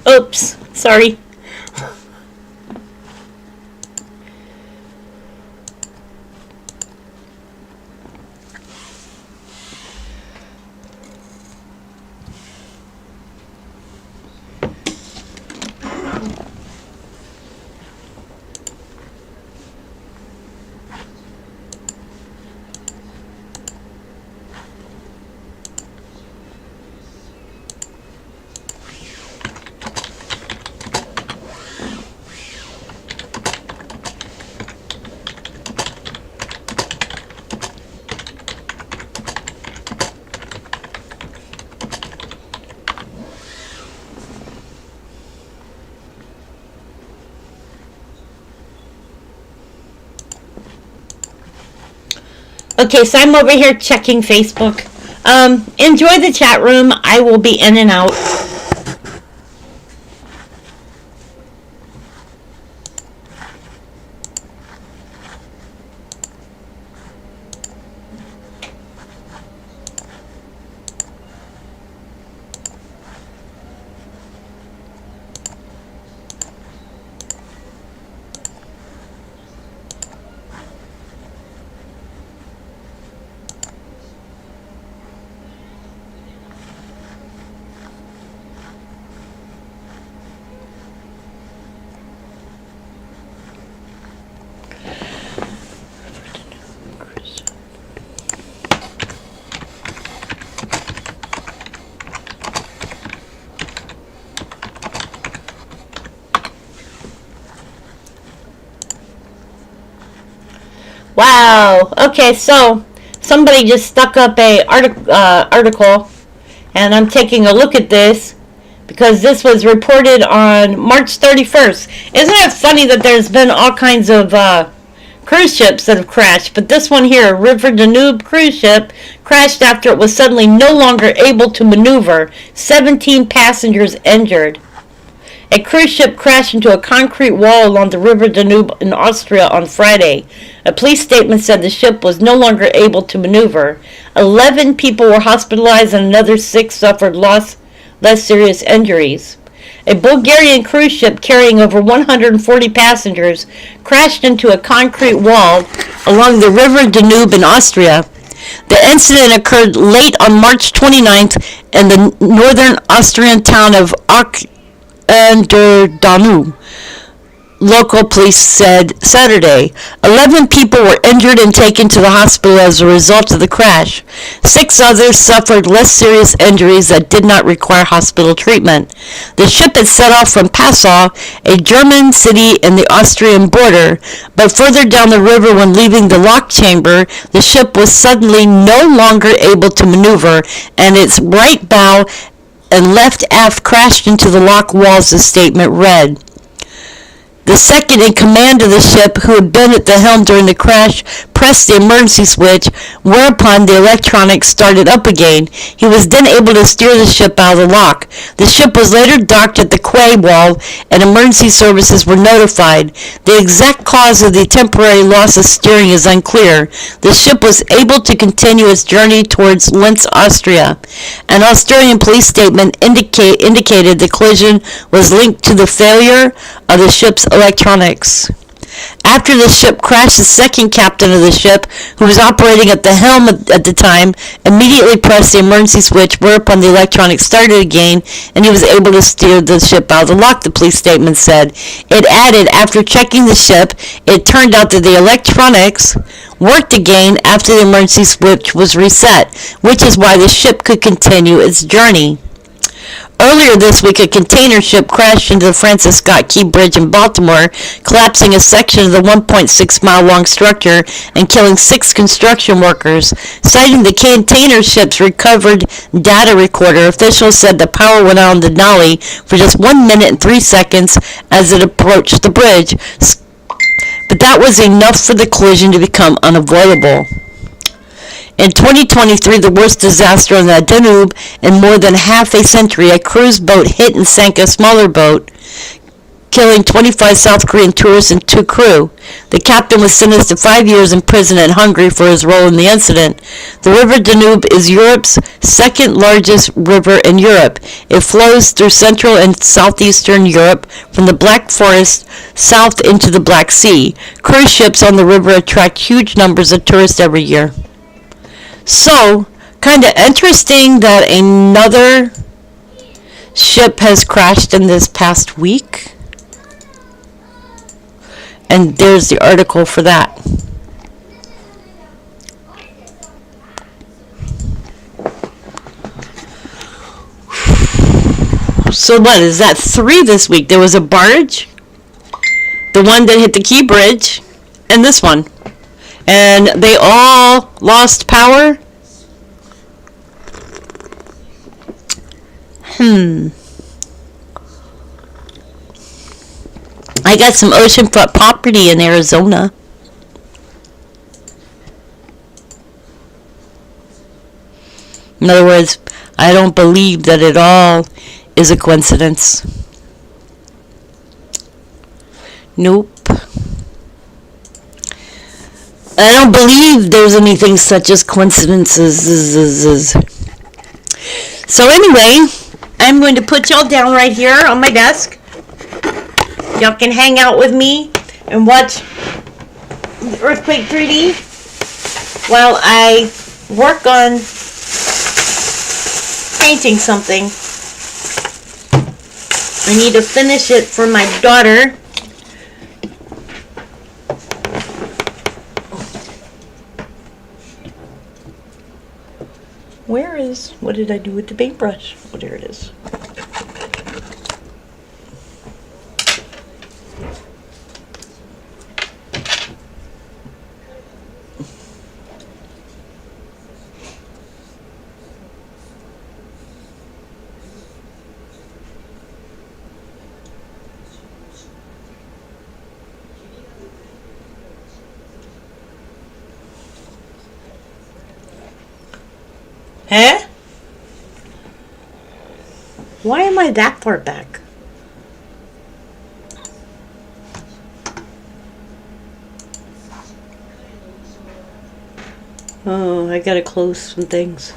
Oops, sorry. Okay, so I'm over here checking Facebook. Enjoy the chat room. I will be in and out. Wow. Okay, so somebody just stuck up a article, and I'm taking a look at this because this was reported on March 31st. Isn't it funny that there's been all kinds of cruise ships that have crashed, but this one here, River Danube cruise ship, crashed after it was suddenly no longer able to maneuver. 17 passengers injured. A cruise ship crashed into a concrete wall along the River Danube in Austria on Friday. A police statement said the ship was no longer able to maneuver. 11 people were hospitalized and another 6 suffered less serious injuries. A Bulgarian cruise ship carrying over 140 passengers crashed into a concrete wall along the River Danube in Austria. The incident occurred late on March 29th in the northern Austrian town of Aachen-der-Danube. Local police said Saturday. 11 people were injured and taken to the hospital as a result of the crash. 6 others suffered less serious injuries that did not require hospital treatment. The ship had set off from Passau, a German city in the Austrian border, but further down the river when leaving the lock chamber, the ship was suddenly no longer able to maneuver, and its right bow and left aft crashed into the lock walls, the statement read. The second in command of the ship, who had been at the helm during the crash, pressed the emergency switch, whereupon the electronics started up again. He was then able to steer the ship out of the lock. The ship was later docked at the quay wall, and emergency services were notified. The exact cause of the temporary loss of steering is unclear. The ship was able to continue its journey towards Linz, Austria. An Australian police statement indicated the collision was linked to the failure of the ship's electronics. After the ship crashed, the second captain of the ship, who was operating at the helm at the time, immediately pressed the emergency switch, whereupon the electronics started again, and he was able to steer the ship out of the lock, the police statement said. It added, after checking the ship, it turned out that the electronics worked again after the emergency switch was reset, which is why the ship could continue its journey. Earlier this week, a container ship crashed into the Francis Scott Key Bridge in Baltimore, collapsing a section of the 1.6-mile-long structure and killing 6 construction workers. Citing the container ship's recovered data recorder, officials said the power went out on the Denali for just 1 minute and 3 seconds as it approached the bridge. But that was enough for the collision to become unavoidable. In 2023, the worst disaster on the Danube in more than half a century, a cruise boat hit and sank a smaller boat, killing 25 South Korean tourists and 2 crew. The captain was sentenced to 5 years in prison in Hungary for his role in the incident. The River Danube is Europe's second largest river in Europe. It flows through Central and Southeastern Europe from the Black Forest south into the Black Sea. Cruise ships on the river attract huge numbers of tourists every year. So, kind of interesting that another ship has crashed in this past week. And there's the article for that. So what, is that 3 this week? There was a barge, the one that hit the Key Bridge, and this one. And they all lost power? I got some oceanfront property in Arizona. In other words, I don't believe that it all is a coincidence. Nope. I don't believe there's anything such as coincidences. So anyway, I'm going to put y'all down right here on my desk. Y'all can hang out with me and watch the Earthquake 3D while I work on painting something. I need to finish it for my daughter. What did I do with the paintbrush? Oh, there it is. Huh? Why am I that far back? Oh, I gotta close some things.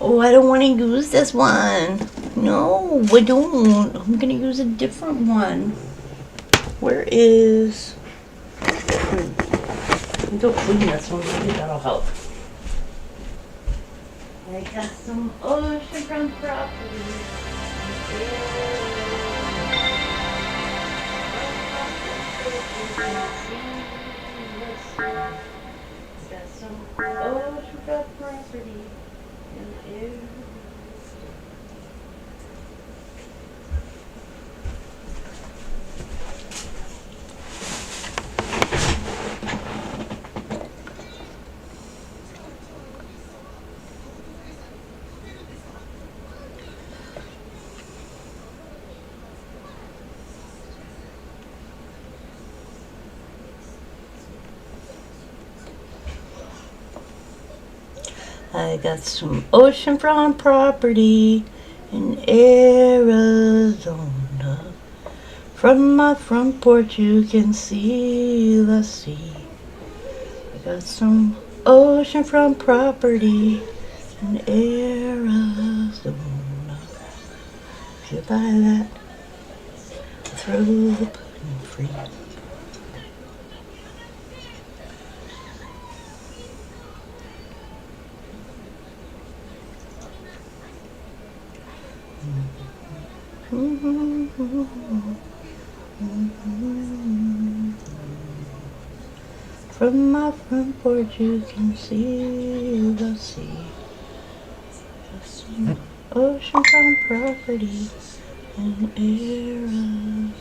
Oh, I don't want to use this one. No, I don't. I'm going to use a different one. Where is... Don't clean this one. Maybe that'll help. I got some oceanfront property. Got some oceanfront property in here. I got some oceanfront property in Arizona. From my front porch you can see the sea. I got some oceanfront property in Arizona. If you buy that, I'll throw the pudding free. From my front porch you can see the sea. Some oceanfront property in Arizona.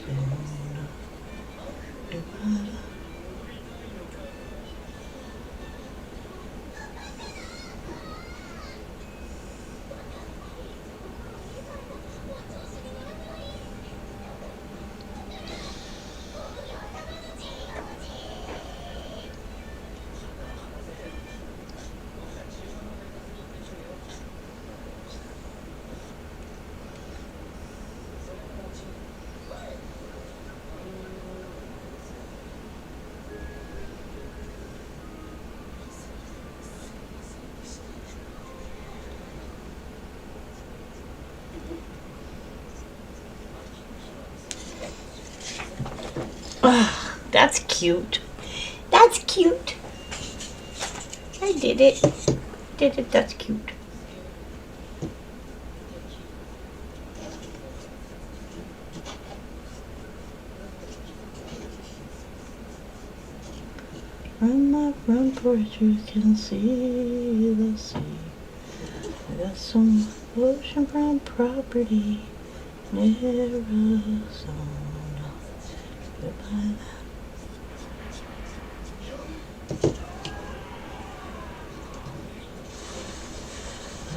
Oh, that's cute. That's cute. I did it. Did it. That's cute. From my front porch you can see the sea. I got some oceanfront property in Arizona. Goodbye.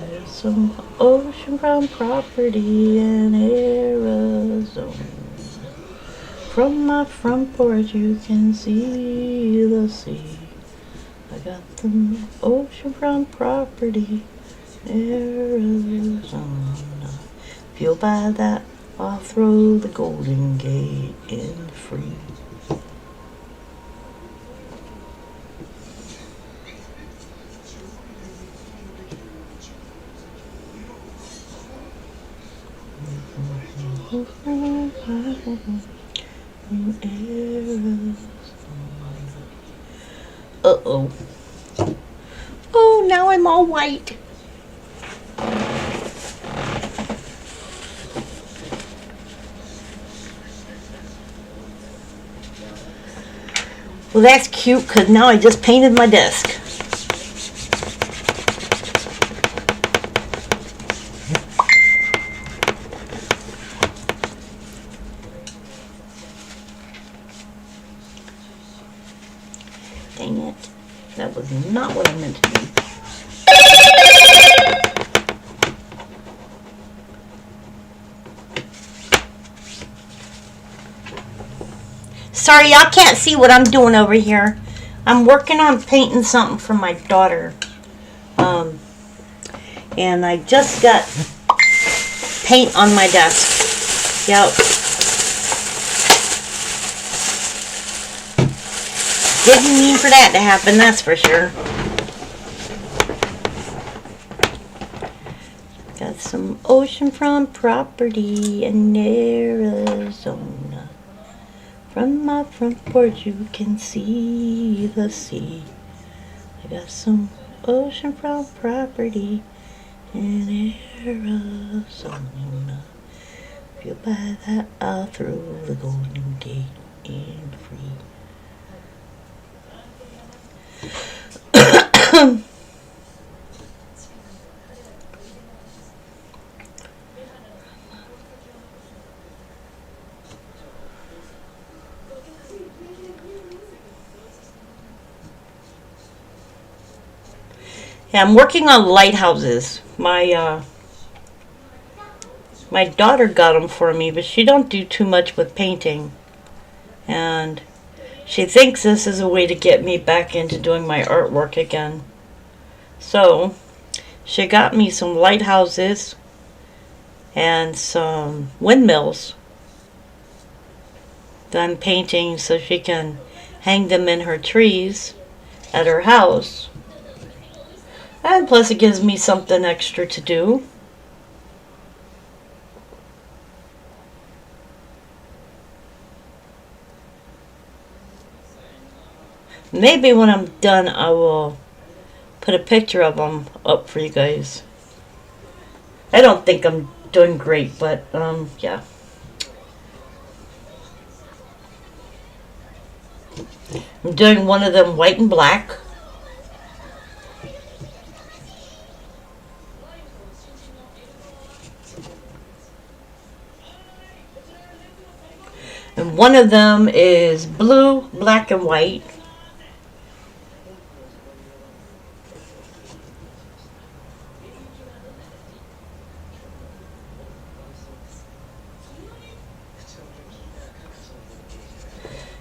There's some oceanfront property in Arizona. From my front porch you can see the sea. I got some oceanfront property in Arizona. If you'll buy that, I'll throw the Golden Gate in free. Uh-oh. Oh, now I'm all white. Well, that's cute because now I just painted my desk. Dang it. That was not what I meant to do. Sorry, y'all can't see what I'm doing over here. I'm working on painting something for my daughter. And I just got paint on my desk. Yep. Didn't mean for that to happen, that's for sure. some oceanfront property in Arizona. From my front porch you can see the sea. I got some oceanfront property in Arizona. If you buy that, I'll throw the Golden Gate in free. Yeah, I'm working on lighthouses. My daughter got them for me, but she don't do too much with painting. And she thinks this is a way to get me back into doing my artwork again. So, she got me some lighthouses and some windmills that I'm painting so she can hang them in her trees at her house. And plus it gives me something extra to do. Maybe when I'm done I will put a picture of them up for you guys. I don't think I'm doing great, but yeah. I'm doing one of them white and black. And one of them is blue, black, and white.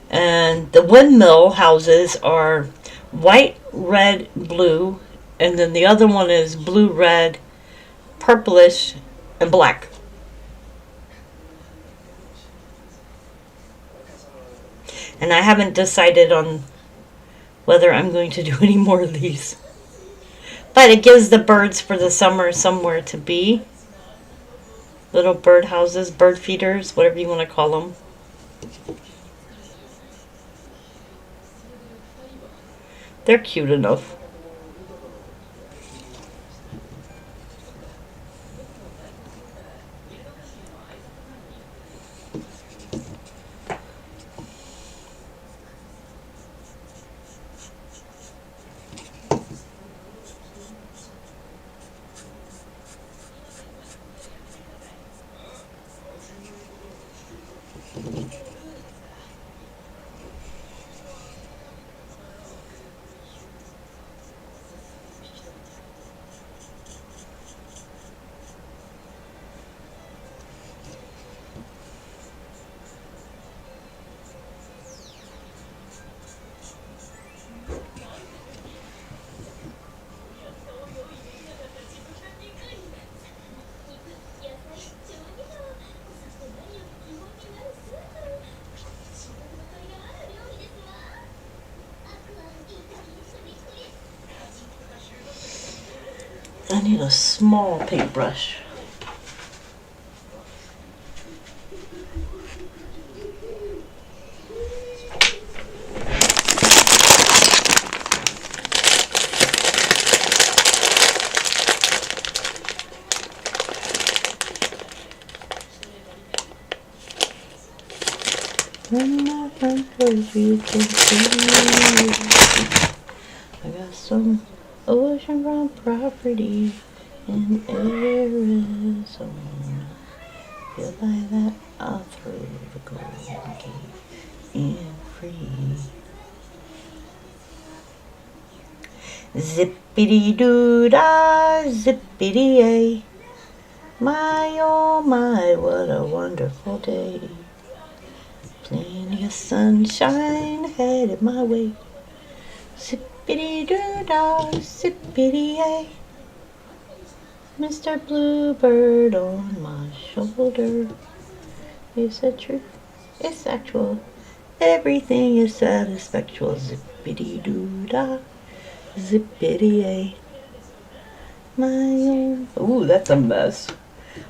And the windmill houses are white, red, blue, and then the other one is blue, red, purplish, and black. And I haven't decided on whether I'm going to do any more of these. But it gives the birds for the summer somewhere to be. Little bird houses, bird feeders, whatever you want to call them. They're cute enough. I need a small paintbrush. When my front porch you can see, I got some oceanfront property in Arizona. If you buy that, I'll throw the Golden Gate in free. Zippity-doo-dah, zippity-yay. My, oh my, what a wonderful day. Plenty of sunshine headed my way. Zippity-doo-dah, zippity-yay. Mr. Bluebird on my shoulder. Is that true? It's actual. Everything is satisfactual. Zippity-doo-dah, zippity-yay. Ooh, that's a mess.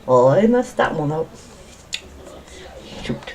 Oh, I messed that one up. Shoot.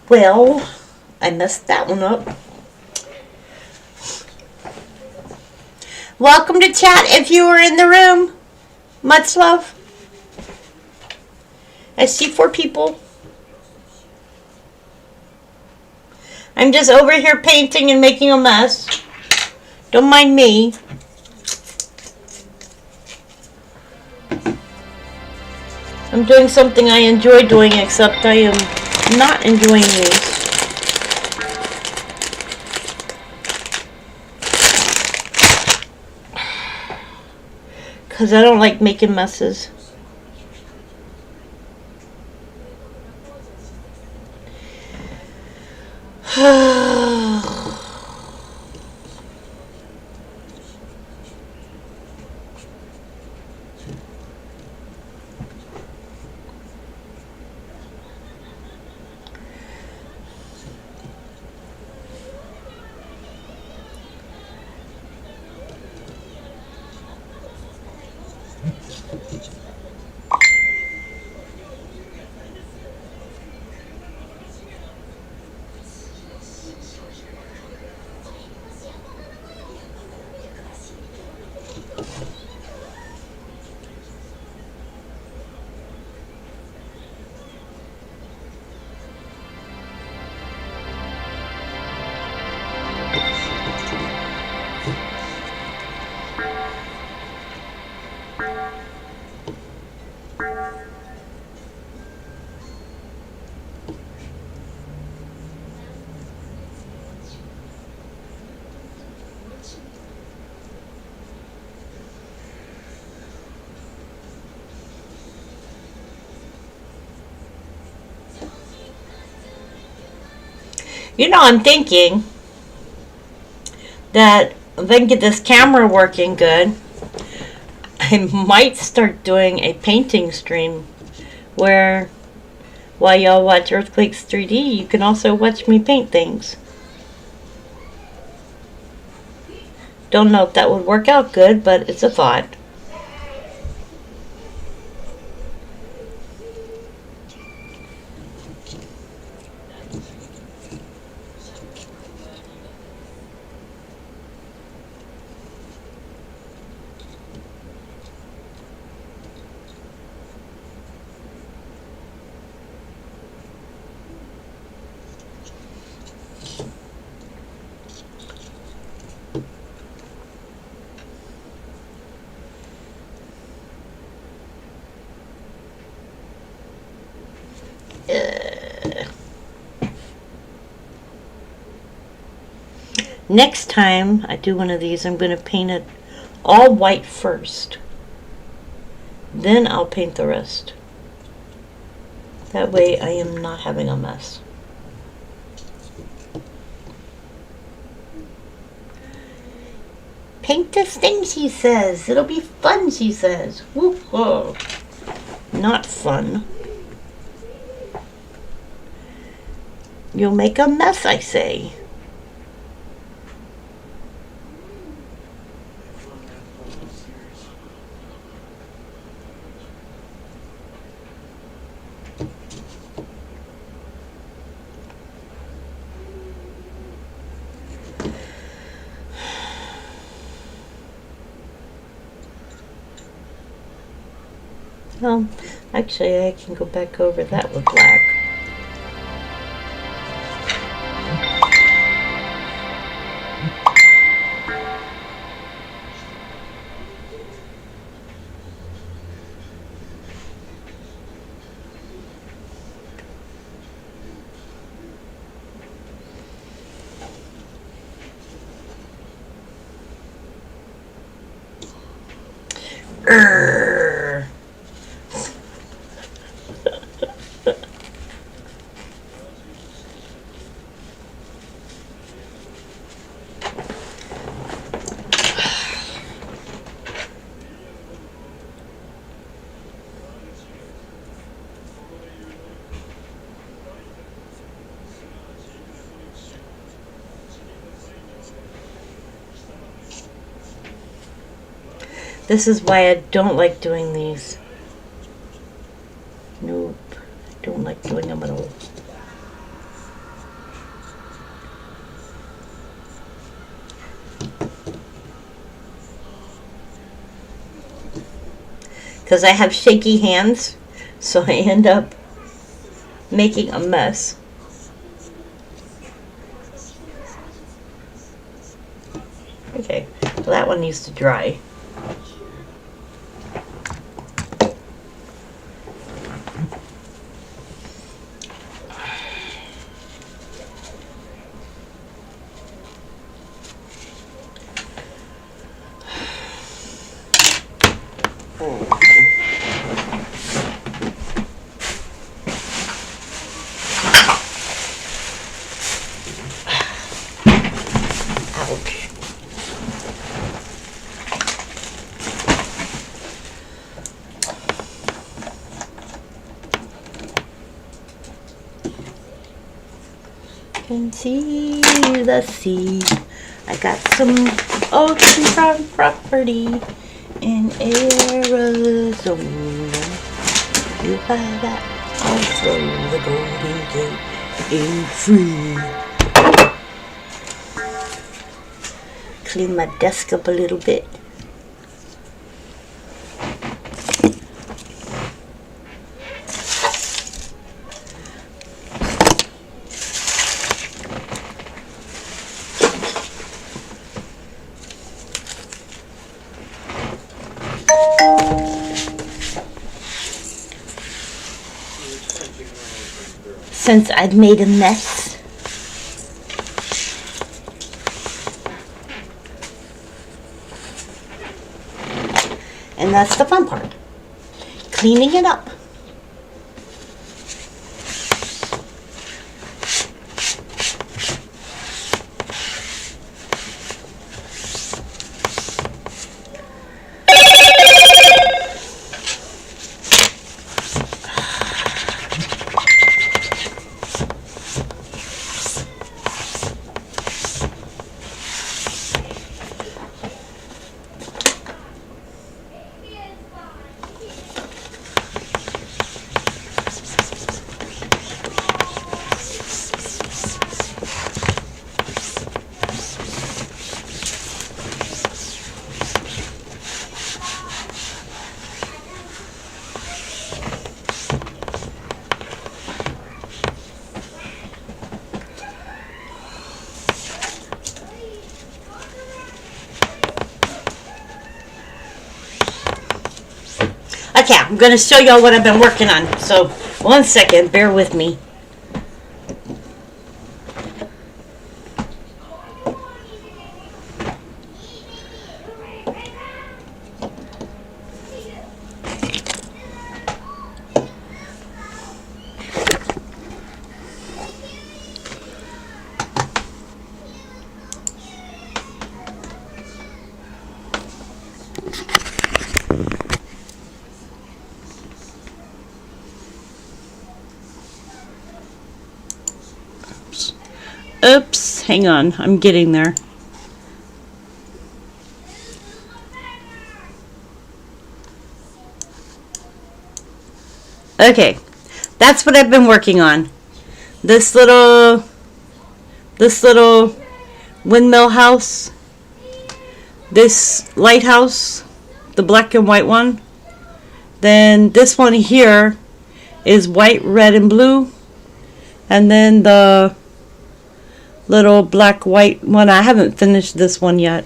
Well, I messed that one up. Welcome to chat if you were in the room. Much love. I see 4 people. I'm just over here painting and making a mess. Don't mind me. I'm doing something I enjoy doing, except I am not enjoying these. Because I don't like making messes. You know, I'm thinking that if I can get this camera working good, I might start doing a painting stream where while y'all watch Earthquakes 3D, you can also watch me paint things. Don't know if that would work out good, but it's a thought. Next time I do one of these, I'm going to paint it all white first. Then I'll paint the rest. That way I am not having a mess. Paint this thing, she says. It'll be fun, she says. Woo-hoo. Not fun. You'll make a mess, I say. Well, actually, I can go back over that with black. This is why I don't like doing these. Nope. I don't like doing them at all. Because I have shaky hands, so I end up making a mess. Okay, well that one needs to dry. Ouch. Can see the sea. I got some oceanfront property in Arizona. You buy that, I'll throw the Golden Gate in free. Clean my desk up a little bit. Since I'd made a mess. And that's the fun part. Cleaning it up. Okay, I'm going to show y'all what I've been working on. So, 1 second, bear with me. Oops, hang on, I'm getting there. Okay, that's what I've been working on. This little windmill house, this lighthouse, the black and white one. Then this one here is white, red, and blue. And then the little black white one, I haven't finished this one yet,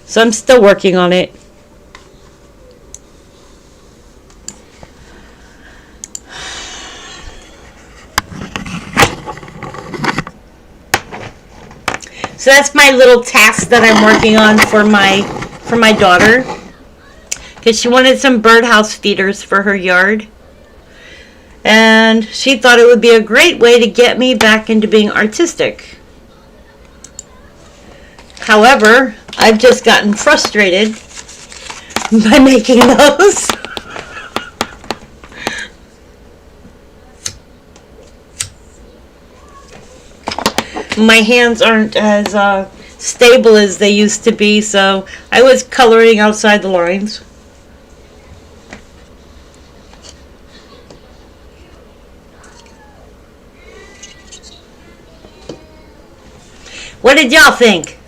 so I'm still working on it. So that's my little task that I'm working on for my daughter, because she wanted some birdhouse feeders for her yard. And she thought it would be a great way to get me back into being artistic. However, I've just gotten frustrated by making those. My hands aren't as stable as they used to be, so I was coloring outside the lines. What did y'all think?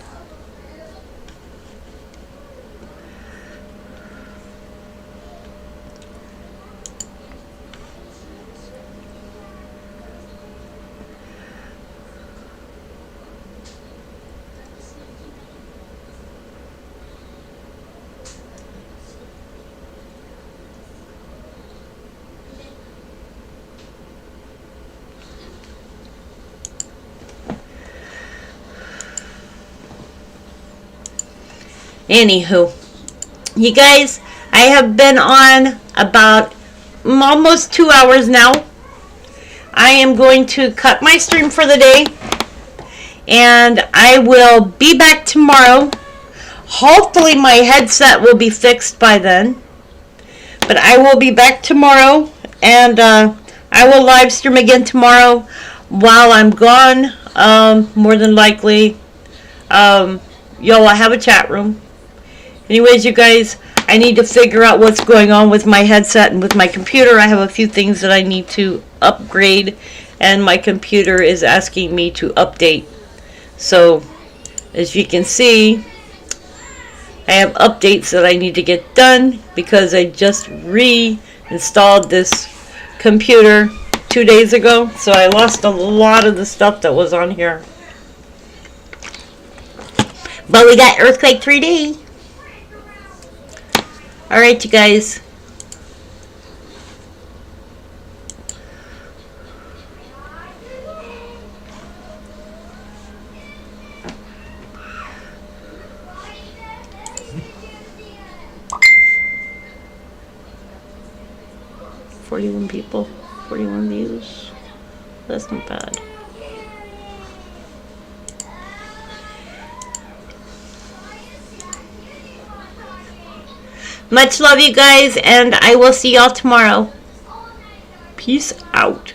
Anywho, you guys, I have been on about almost 2 hours now. I am going to cut my stream for the day, and I will be back tomorrow. Hopefully my headset will be fixed by then, but I will be back tomorrow, and I will live stream again tomorrow while I'm gone. More than likely, y'all will have a chat room. Anyways, you guys, I need to figure out what's going on with my headset and with my computer. I have a few things that I need to upgrade, and my computer is asking me to update. So, as you can see, I have updates that I need to get done because I just reinstalled this computer 2 days ago. So I lost a lot of the stuff that was on here. But we got Earthquake 3D. Alright, you guys. $41 people, 41 views. That's not bad. Much love, you guys, and I will see y'all tomorrow. Peace out.